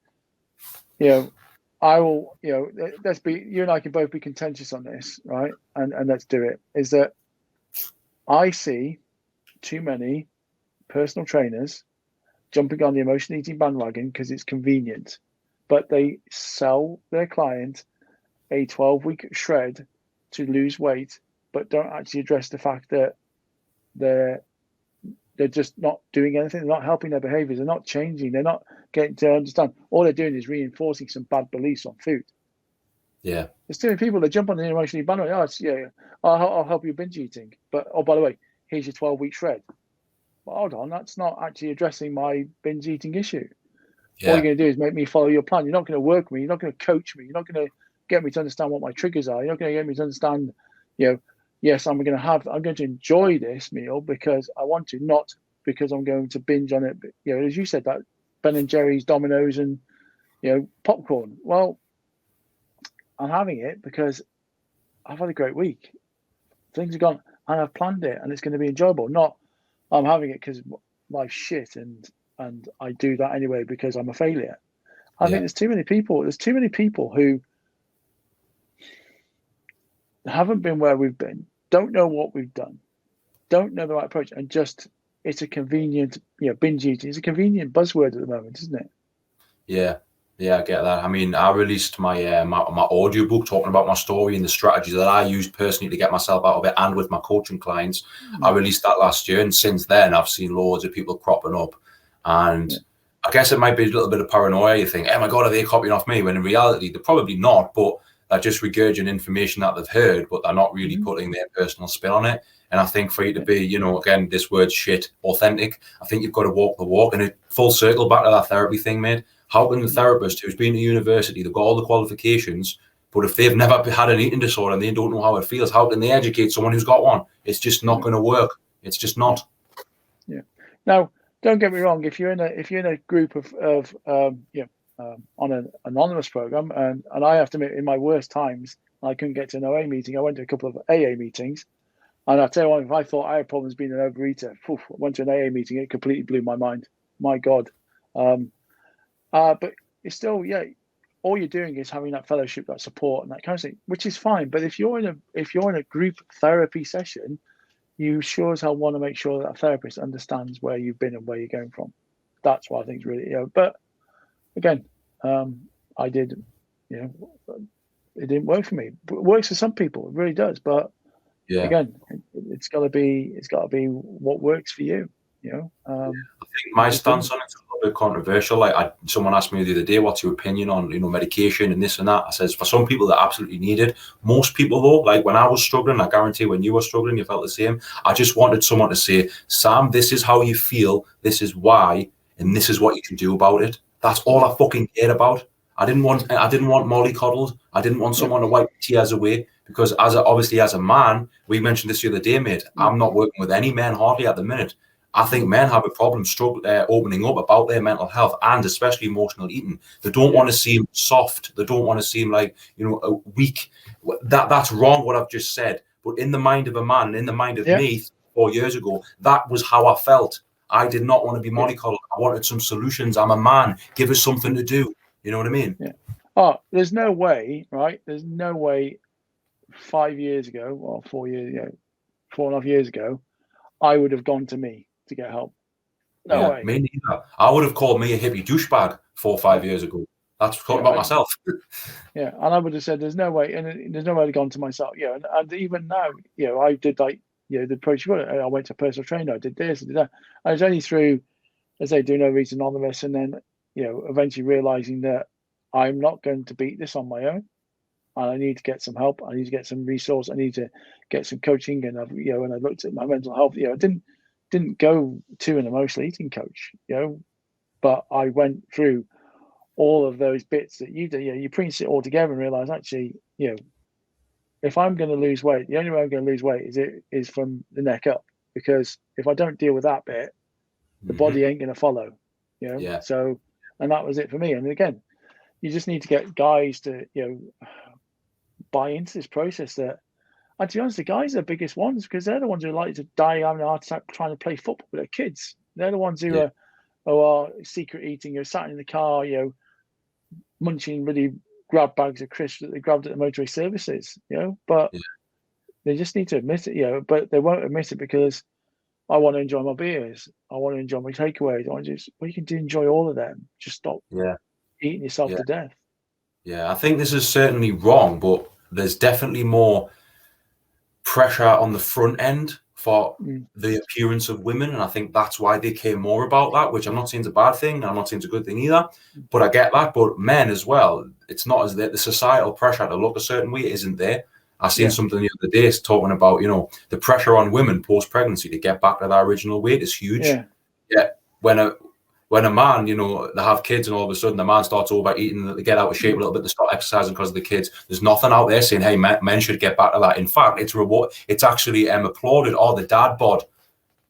I will, let's be, you and I can both be contentious on this, right? And let's do it. Is that I see too many personal trainers jumping on the emotional eating bandwagon because it's convenient, but they sell their client a 12-week shred to lose weight, but don't actually address the fact that they're just not doing anything. They're not helping their behaviors. They're not changing. They're not getting to understand. All they're doing is reinforcing some bad beliefs on food. Yeah. There's too many people that jump on the emotional bandwagon. I'll help you binge eating. But, oh, by the way, here's your 12-week shred. But hold on, that's not actually addressing my binge eating issue. All you're going to do is make me follow your plan. You're not going to work me. You're not going to coach me. You're not going to get me to understand what my triggers are. You're not going to get me to understand, yes, I'm going to enjoy this meal because I want to, not because I'm going to binge on it. But, as you said, that Ben and Jerry's, Domino's, and popcorn. Well, I'm having it because I've had a great week. Things have gone, and I've planned it, and it's going to be enjoyable. Not I'm having it because life's shit, and I do that anyway because I'm a failure. I think there's too many people. There's too many people who haven't been where we've been, don't know what we've done, don't know the right approach, and just it's a convenient, binge eating. It's a convenient buzzword at the moment, isn't it? Yeah, I get that. I mean, I released my my audio book talking about my story and the strategies that I used personally to get myself out of it, and with my coaching clients. I released that last year, and since then, I've seen loads of people cropping up. And I guess it might be a little bit of paranoia. You think, oh my God, are they copying off me? When in reality, they're probably not, but they're just regurgitating information that they've heard, but they're not really putting their personal spin on it. And I think for you to be, again, this word shit, authentic, I think you've got to walk the walk. And it full circle back to that therapy thing, mate. How can the therapist who's been to university, they've got all the qualifications, but if they've never had an eating disorder and they don't know how it feels, how can they educate someone who's got one? It's just not going to work. It's just not. Yeah. Now, don't get me wrong. If you're in a group of on an anonymous program, and I have to admit, in my worst times, I couldn't get to an OA meeting. I went to a couple of AA meetings, and I'll tell you what, if I thought I had problems being an overeater, I went to an AA meeting, it completely blew my mind. My God. But it's still, all you're doing is having that fellowship, that support, and that kind of thing, which is fine. But if you're in a group therapy session, you sure as hell want to make sure that a therapist understands where you've been and where you're going from. That's what I think is really, But again, I did, it didn't work for me. It works for some people, it really does. But again, it's got to be what works for you. I think my stance on it's a little bit controversial. Like someone asked me the other day, what's your opinion on medication and this and that? I says for some people that absolutely need it. Most people though, like when I was struggling, I guarantee when you were struggling, you felt the same. I just wanted someone to say, Sam, this is how you feel, this is why, and this is what you can do about it. That's all I fucking cared about. I didn't want mollycoddled. I didn't want someone to wipe tears away. Because obviously as a man, we mentioned this the other day, mate, I'm not working with any men hardly at the minute. I think men have a problem opening up about their mental health and especially emotional eating. They don't want to seem soft. They don't want to seem like, weak. That's wrong what I've just said. But in the mind of a man and in the mind of me 4 years ago, that was how I felt. I did not want to be mollycoddled. I wanted some solutions. I'm a man. Give us something to do. You know what I mean? Yeah. Oh, there's no way, right? There's no way 5 years ago, or 4 years ago, 4.5 years ago, I would have gone to me to get help. No way. Me neither. I would have called me a hippie douchebag 4 or 5 years ago. That's talking about myself. And I would have said, there's no way, and there's no way to go on to myself. And even now, I did the approach. I went to a personal trainer. I did this, I did that. I was only through, as I do, No Reason Anonymous, and then eventually realizing that I'm not going to beat this on my own. And I need to get some help. I need to get some resource. I need to get some coaching. And when I looked at my mental health, I didn't go to an emotional eating coach, but I went through all of those bits that you do. You piece it all together and realize actually, if I'm going to lose weight, the only way I'm going to lose weight is from the neck up, because if I don't deal with that bit, the body ain't going to follow. So, and that was it for me. And again, you just need to get guys to buy into this process. And to be honest, the guys are the biggest ones, because they're the ones who are likely to die having a heart attack trying to play football with their kids. They're the ones who are secret eating, or sat in the car, munching really grab bags of crisps that they grabbed at the motorway services, but they just need to admit it, but they won't admit it because I want to enjoy my beers. I want to enjoy my takeaways. You can enjoy all of them. Just stop eating yourself to death. Yeah, I think this is certainly wrong, but there's definitely more pressure on the front end for the appearance of women, and I think that's why they care more about that, which I'm not saying is a bad thing, and I'm not saying it's a good thing either, but I get that. But men as well, it's not as that the societal pressure to look a certain way isn't there, I seen something the other day talking about, the pressure on women post-pregnancy to get back to their original weight is huge. Yeah. When a man, they have kids and all of a sudden the man starts overeating, they get out of shape a little bit, they start exercising because of the kids. There's nothing out there saying, hey, men should get back to that. In fact, it's actually applauded. Oh, the dad bod.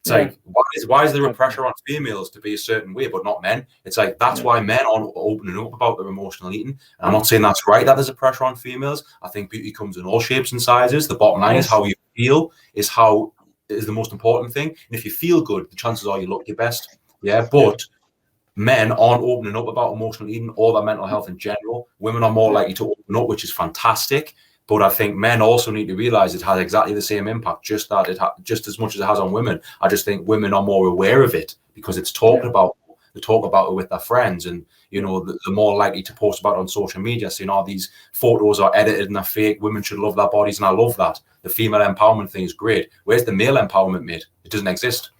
It's like, why is there a pressure on females to be a certain way, but not men? It's like, that's why men aren't opening up about their emotional eating. And I'm not saying that's right, that there's a pressure on females. I think beauty comes in all shapes and sizes. The bottom line is how you feel is the most important thing. And if you feel good, the chances are you look your best. Yeah, but men aren't opening up about emotional eating or their mental health in general. Women are more likely to open up, which is fantastic. But I think men also need to realize it has exactly the same impact, just as much as it has on women. I just think women are more aware of it because it's talked about. They talk about it with their friends, and they're more likely to post about it on social media, saying, "Oh, these photos are edited and they're fake. Women should love their bodies," and I love that. The female empowerment thing is great. Where's the male empowerment, mate? It doesn't exist.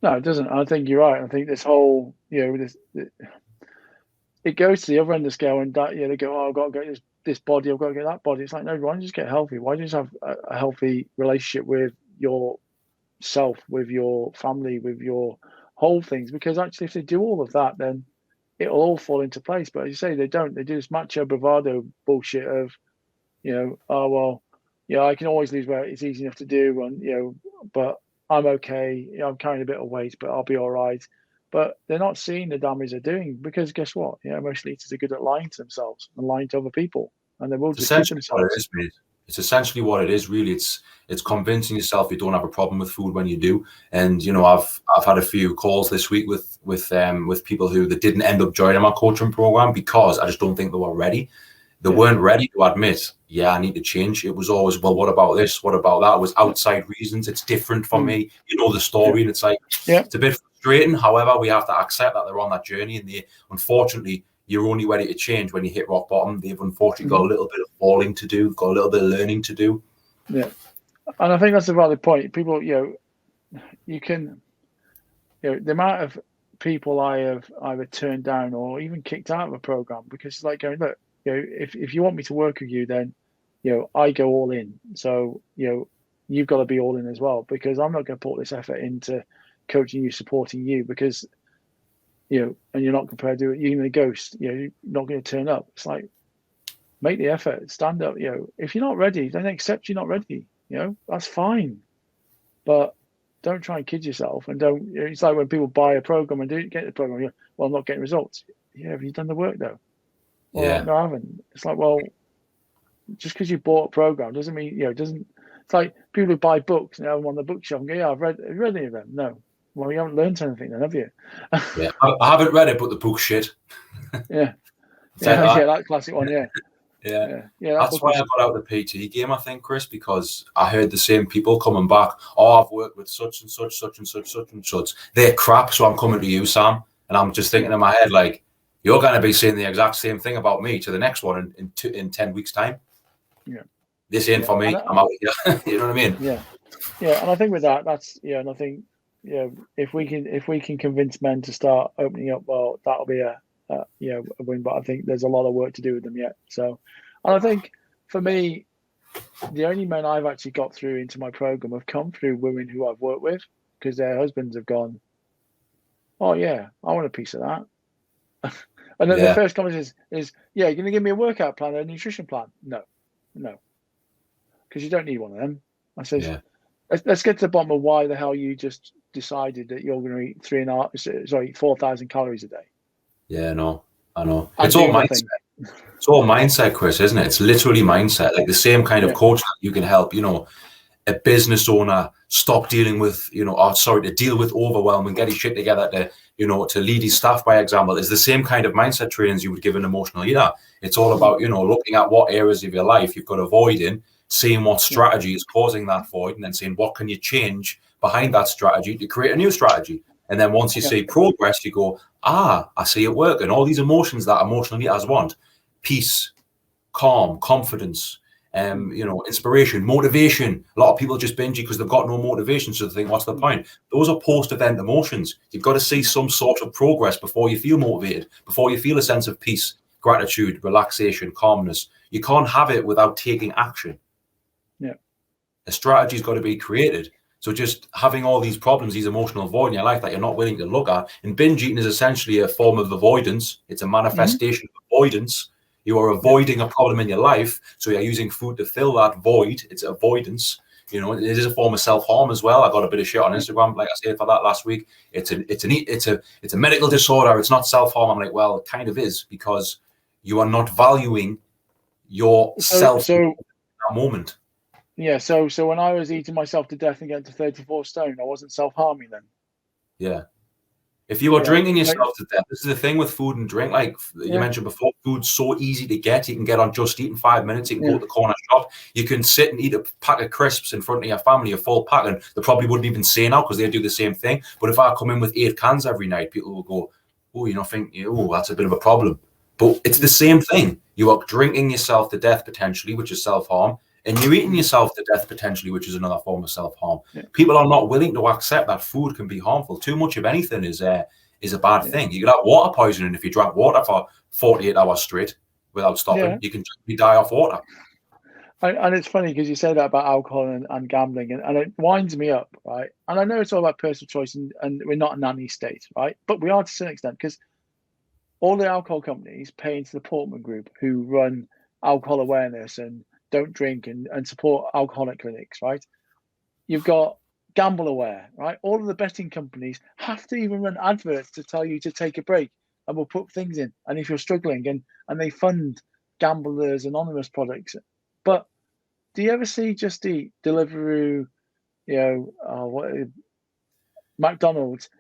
No, it doesn't. I think you're right. I think this whole, it goes to the other end of the scale, and that they go, "Oh, I've got to get this body, I've got to get that body." It's like, no, why don't you just get healthy? Why don't you just have a healthy relationship with yourself, with your family, with your whole things? Because actually, if they do all of that, then it'll all fall into place. But as you say, they don't. They do this macho bravado bullshit of, oh well, I can always lose weight. It's easy enough to do, and but I'm okay. I'm carrying a bit of weight, but I'll be all right. But they're not seeing the damage they're doing, because guess what? Emotional eaters are good at lying to themselves and lying to other people, and they will just keep themselves. It's essentially what it is, really. It's convincing yourself you don't have a problem with food when you do. And I've had a few calls this week with people who that didn't end up joining my coaching program because I just don't think they were ready. They weren't ready to admit, I need to change. It was always, well, what about this? What about that? It was outside reasons. It's different for me. The story, and it's like, it's a bit frustrating. However, we have to accept that they're on that journey, and unfortunately, you're only ready to change when you hit rock bottom. They've unfortunately got a little bit of falling to do, got a little bit of learning to do. Yeah. And I think that's a valid point. People, you can, the amount of people I have either turned down or even kicked out of a program because it's like going, look, if you want me to work with you, then, I go all in. So, you've got to be all in as well, because I'm not going to put this effort into coaching you, supporting you, because, and you're not prepared to do it. You're going to ghost, you're not going to turn up. It's like, make the effort, stand up. If you're not ready, then accept you're not ready. That's fine. But don't try and kid yourself, and don't. It's like when people buy a program and don't get the program. Well, I'm not getting results. Have you done the work though? Well, no, I haven't. It's like, well, just because you bought a program doesn't mean doesn't. It's like people who buy books and have them on the bookshelf and go, have you read any of them? No. Well, you haven't learned anything then, have you? I haven't read it, but the book's shit. That classic one. Yeah, that's why I got out of the PT game, I think, Chris, because I heard the same people coming back. Oh, I've worked with such and such, such and such, such and such. They're crap, so I'm coming to you, Sam. And I'm just thinking in my head, like, you're going to be saying the exact same thing about me to the next one in 10 weeks' time. Yeah. This ain't for me. I'm out here. You know what I mean? Yeah. And I think with that, that's and I think if we can convince men to start opening up, well, that'll be a win. But I think there's a lot of work to do with them yet. So, and I think for me, the only men I've actually got through into my program have come through women who I've worked with, because their husbands have gone, oh yeah, I want a piece of that. And then the first comment is you're going to give me a workout plan or a nutrition plan? No, because you don't need one of them. I said, let's get to the bottom of why the hell you just decided that you're going to eat 4,000 calories a day. Yeah, no, I know. It's all mindset. It's all mindset, Chris, isn't it? It's literally mindset. Like the same kind of coach that you can help, a business owner stop dealing with, to deal with overwhelm and get his shit together to lead his staff by example. It's the same kind of mindset trainings you would give an emotional eater. It's all about, looking at what areas of your life you've got to avoid in, seeing what strategy is causing that void, and then seeing what can you change behind that strategy to create a new strategy. And then once you see progress, you go, I see it working. All these emotions that emotional eaters want: peace, calm, confidence, inspiration, motivation. A lot of people just binge because they've got no motivation, so they think, what's the point? Those are post-event emotions. You've got to see some sort of progress before you feel motivated, before you feel a sense of peace, gratitude, relaxation, calmness. You can't have it without taking action. Yeah. A strategy's got to be created. So just having all these problems, these emotional void in your life that you're not willing to look at, and binge eating is essentially a form of avoidance. It's a manifestation of avoidance. You are avoiding a problem in your life, so you're using food to fill that void. It's avoidance. You know, it is a form of self-harm as well. I got a bit of shit on Instagram, like I said, for that last week. It's a medical disorder. It's not self-harm. I'm like, well, it kind of is, because you are not valuing yourself in that moment. Yeah, so when I was eating myself to death and getting to 34 stone, I wasn't self-harming then. Yeah. If you are drinking yourself to death, this is the thing with food and drink. Like you mentioned before, food's so easy to get. You can get on Just Eat in 5 minutes. You can go to the corner shop. You can sit and eat a pack of crisps in front of your family, a full pack, and they probably wouldn't even say now because they do the same thing. But if I come in with 8 cans every night, people will go, oh, you know, think, oh, that's a bit of a problem. But it's the same thing. You are drinking yourself to death potentially, which is self-harm. And you're eating yourself to death potentially, which is another form of self-harm. Yeah. People are not willing to accept that food can be harmful. Too much of anything is a bad thing. You could have water poisoning if you drank water for 48 hours straight without stopping. Yeah. You can die off water. And it's funny because you say that about alcohol and gambling, and it winds me up, right? And I know it's all about personal choice, and we're not a nanny state, right? But we are to a certain extent, because all the alcohol companies pay into the Portman Group, who run alcohol awareness and don't drink and support alcoholic clinics, right? You've got Gamble Aware, right? All of the betting companies have to even run adverts to tell you to take a break, and we'll put things in. And if you're struggling, and they fund Gamblers Anonymous products. But do you ever see Just Eat, Deliveroo, McDonald's,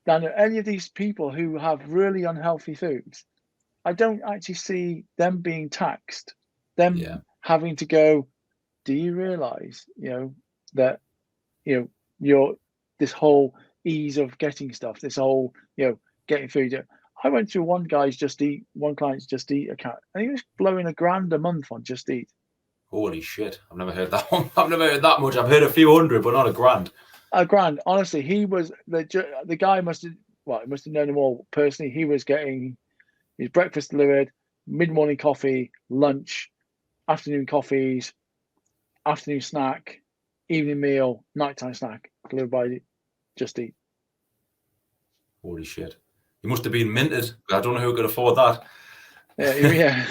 any of these people who have really unhealthy foods? I don't actually see them being taxed. Having to go, do you realize, that, you're this whole ease of getting stuff, this whole, getting food. I went through one client's Just Eat account, and he was blowing $1,000 a month on Just Eat. Holy shit. I've never heard that one. I've never heard that much. I've heard a few hundred, but not $1,000. $1,000. Honestly, he was, the guy must have known him all personally. He was getting his breakfast delivered, mid-morning coffee, lunch, afternoon coffees, afternoon snack, evening meal, nighttime snack delivered by Just Eat. Holy shit. He must have been minted. I don't know who could afford that. Yeah.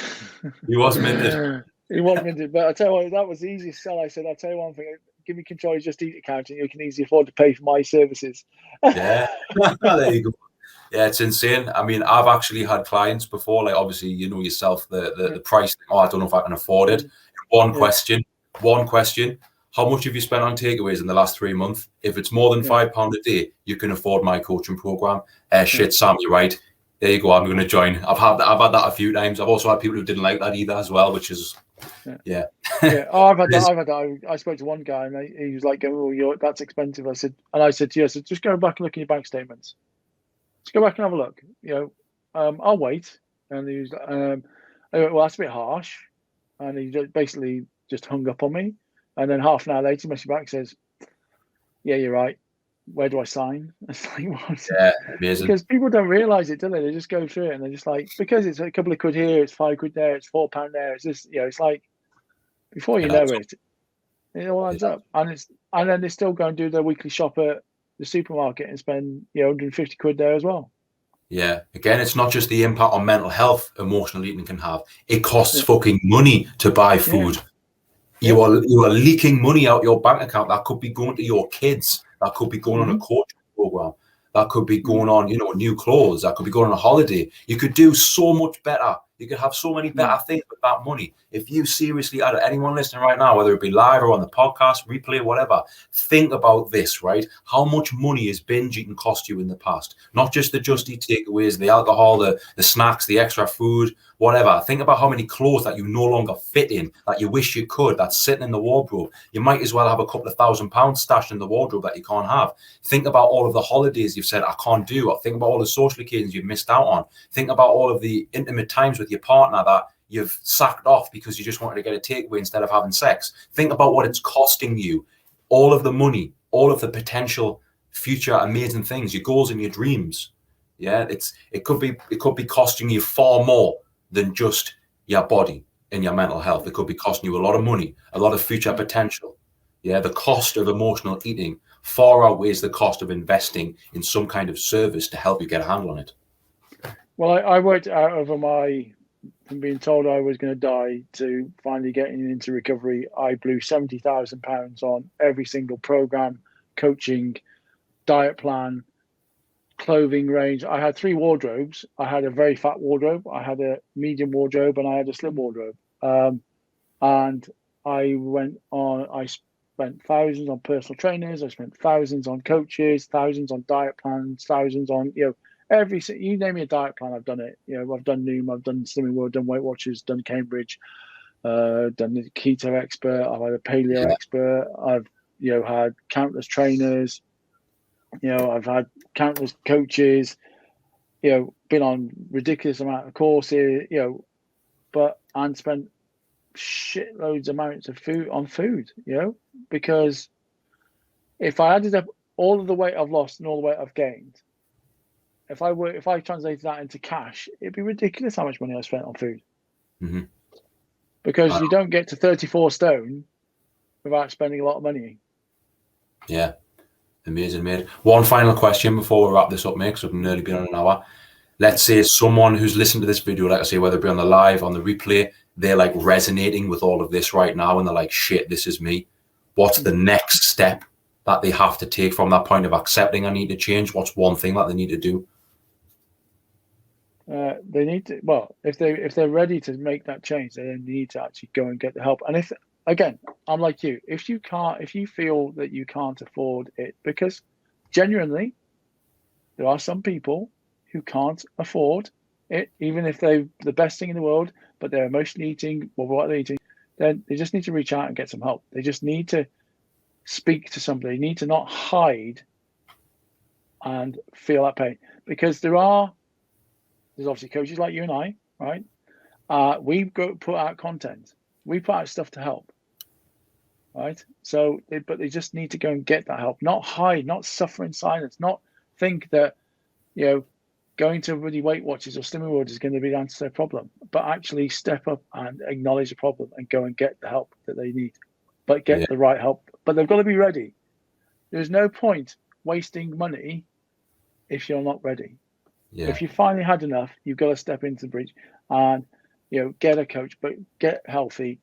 He was minted. He was minted. But I tell you what, that was the easiest sell. I said, I'll tell you one thing, give me control of Just Eat account and you can easily afford to pay for my services. Yeah. There you go. Yeah, it's insane. I mean, I've actually had clients before, like obviously, you know yourself, the price. Oh, I don't know if I can afford it. One question. How much have you spent on takeaways in the last 3 months? If it's more than £5 a day, you can afford my coaching program. Shit, Sam, you're right. There you go. I'm going to join. I've had that a few times. I've also had people who didn't like that either as well, which is, yeah. Oh, I've had that. I spoke to one guy and he was like, "Oh, that's expensive." I said, "Yes, just go back and look at your bank statements. Just go back and have a look. I'll wait." And he was, I went, "Well, that's a bit harsh." And he basically just hung up on me. And then half an hour later, he messaged back, says, "Yeah, you're right. Where do I sign?" It's like, what? Yeah, amazing. Because people don't realise it, do they? They just go through it and they're just like, because it's a couple of quid here, it's £5 there, it's £4 there. It's just, it's like, before you know it, it all adds up. And then they still go and do their weekly shop at the supermarket and spend, £150 there as well. Yeah. Again, it's not just the impact on mental health emotional eating can have. It costs fucking money to buy food. You are leaking money out your bank account. That could be going to your kids. That could be going on a coaching program. That could be going on, new clothes. That could be going on a holiday. You could do so much better. You could have so many better things with that money. If you seriously, anyone listening right now, whether it be live or on the podcast, replay, whatever, think about this, right? How much money has binge eating cost you in the past? Not just the Just Eat takeaways, the alcohol, the snacks, the extra food, whatever. Think about how many clothes that you no longer fit in, that you wish you could, that's sitting in the wardrobe. You might as well have a couple of £1,000 stashed in the wardrobe that you can't have. Think about all of the holidays you've said, I can't do. Think about all the social occasions you've missed out on. Think about all of the intimate times with your partner that you've sacked off because you just wanted to get a takeaway instead of having sex. Think about what it's costing you, all of the money, all of the potential future amazing things, your goals and your dreams. Yeah, it could be costing you far more than just your body and your mental health. It could be costing you a lot of money, a lot of future potential. Yeah, the cost of emotional eating far outweighs the cost of investing in some kind of service to help you get a handle on it. Well, I worked out over from being told I was going to die to finally getting into recovery. I blew £70,000 on every single program, coaching, diet plan, clothing range. I had 3 wardrobes. I had a very fat wardrobe, I had a medium wardrobe, and I had a slim wardrobe. And I spent thousands on personal trainers. I spent thousands on coaches, thousands on diet plans, thousands on, you name me a diet plan, I've done it. I've done Noom, I've done Slimming World, done Weight Watchers, done Cambridge, done the keto expert. I've had a paleo expert. I've had countless trainers. I've had countless coaches. Been on ridiculous amount of courses. And spent shitloads amounts of food on food. Because if I added up all of the weight I've lost and all the weight I've gained, if I translated that into cash, it'd be ridiculous how much money I spent on food. Mm-hmm. Because you don't get to 34 stone without spending a lot of money. Yeah, amazing, mate. One final question before we wrap this up, mate, because we've nearly been on an hour. Let's say someone who's listened to this video, like I say, whether it be on the live, on the replay, they're like resonating with all of this right now, and they're like, shit, this is me. What's the next step that they have to take from that point of accepting I need to change? What's one thing that they need to do? They need to, if they're ready to make that change, they need to actually go and get the help. And if, again, I'm like you, if you feel that you can't afford it, because genuinely, there are some people who can't afford it, even if they're the best thing in the world, but they're emotionally eating or what they're eating, then they just need to reach out and get some help. They just need to speak to somebody. They need to not hide and feel that pain, because there's obviously coaches like you and I, right? We put out content. We put out stuff to help, right? So, but they just need to go and get that help, not hide, not suffer in silence, not think that, going to really Weight Watchers or Slimming World is going to be the answer to their problem, but actually step up and acknowledge the problem and go and get the help that they need, but get the right help. But they've got to be ready. There's no point wasting money if you're not ready. Yeah. If you finally had enough, you've got to step into the breach and, get a coach, but get healthy.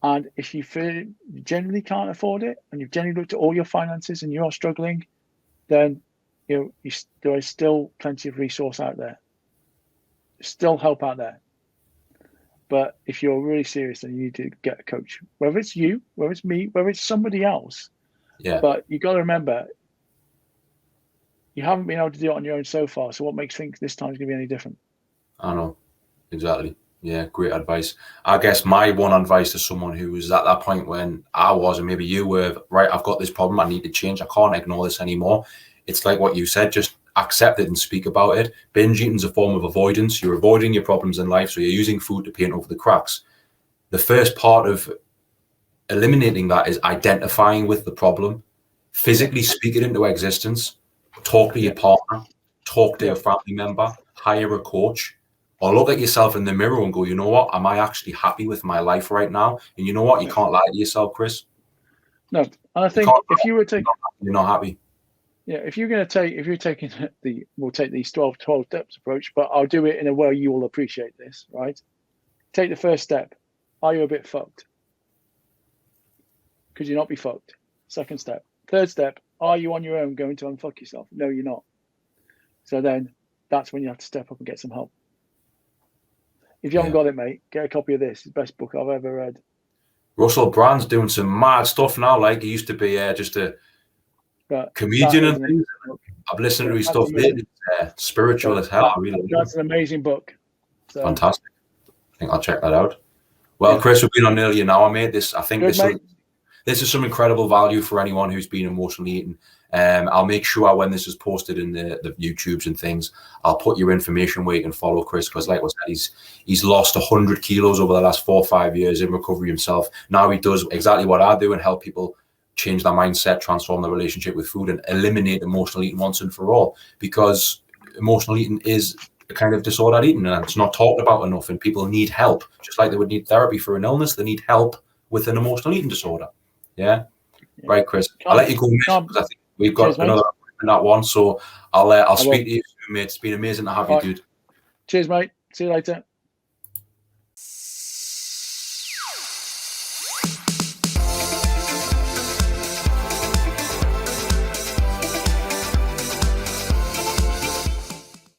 And if you feel you generally can't afford it and you've generally looked at all your finances and you're struggling, then, there is still plenty of resource out there. There's still help out there. But if you're really serious, then you need to get a coach, whether it's you, whether it's me, whether it's somebody else. Yeah. But you got to remember, you haven't been able to do it on your own so far. So what makes you think this time is going to be any different? I know. Exactly. Yeah, great advice. I guess my one advice to someone who was at that point when I was, and maybe you were, right, I've got this problem, I need to change, I can't ignore this anymore. It's like what you said, just accept it and speak about it. Binge eating is a form of avoidance. You're avoiding your problems in life, so you're using food to paint over the cracks. The first part of eliminating that is identifying with the problem, physically speak it into existence, talk to your partner, talk to your family member, hire a coach, or look at yourself in the mirror and go, you know what, am I actually happy with my life right now? And you know what, you can't lie to yourself, Chris. No, and I think if you were to... You're not happy. Yeah, if you're taking we'll take these 12 steps approach, but I'll do it in a way you will appreciate this, right? Take the first step. Are you a bit fucked? Could you not be fucked? Second step. Third step, are you on your own going to unfuck yourself? No, you're not. So then that's when you have to step up and get some help. If you haven't got it, mate, get a copy of this. It's the best book I've ever read. Russell Brand's doing some mad stuff now. Like, he used to be just a comedian and things. I've listened to his stuff lately. Spiritual as hell. I really like that's an amazing book. So. Fantastic. I think I'll check that out. Well, Chris, we've been on nearly an hour, mate. This is some incredible value for anyone who's been emotionally eaten. I'll make sure when this is posted in the YouTubes and things, I'll put your information where you can follow Chris, because like I said, he's lost 100 kilos over the last 4 or 5 years in recovery himself. Now he does exactly what I do and help people change their mindset, transform their relationship with food, and eliminate emotional eating once and for all. Because emotional eating is a kind of disordered eating, and it's not talked about enough, and people need help, just like they would need therapy for an illness. They need help with an emotional eating disorder. Yeah. Right, Chris. I'll let you go, mate, because I think we've got another appointment at one. So I'll speak to you soon, mate. It's been amazing to have you, dude. Cheers, mate. See you later.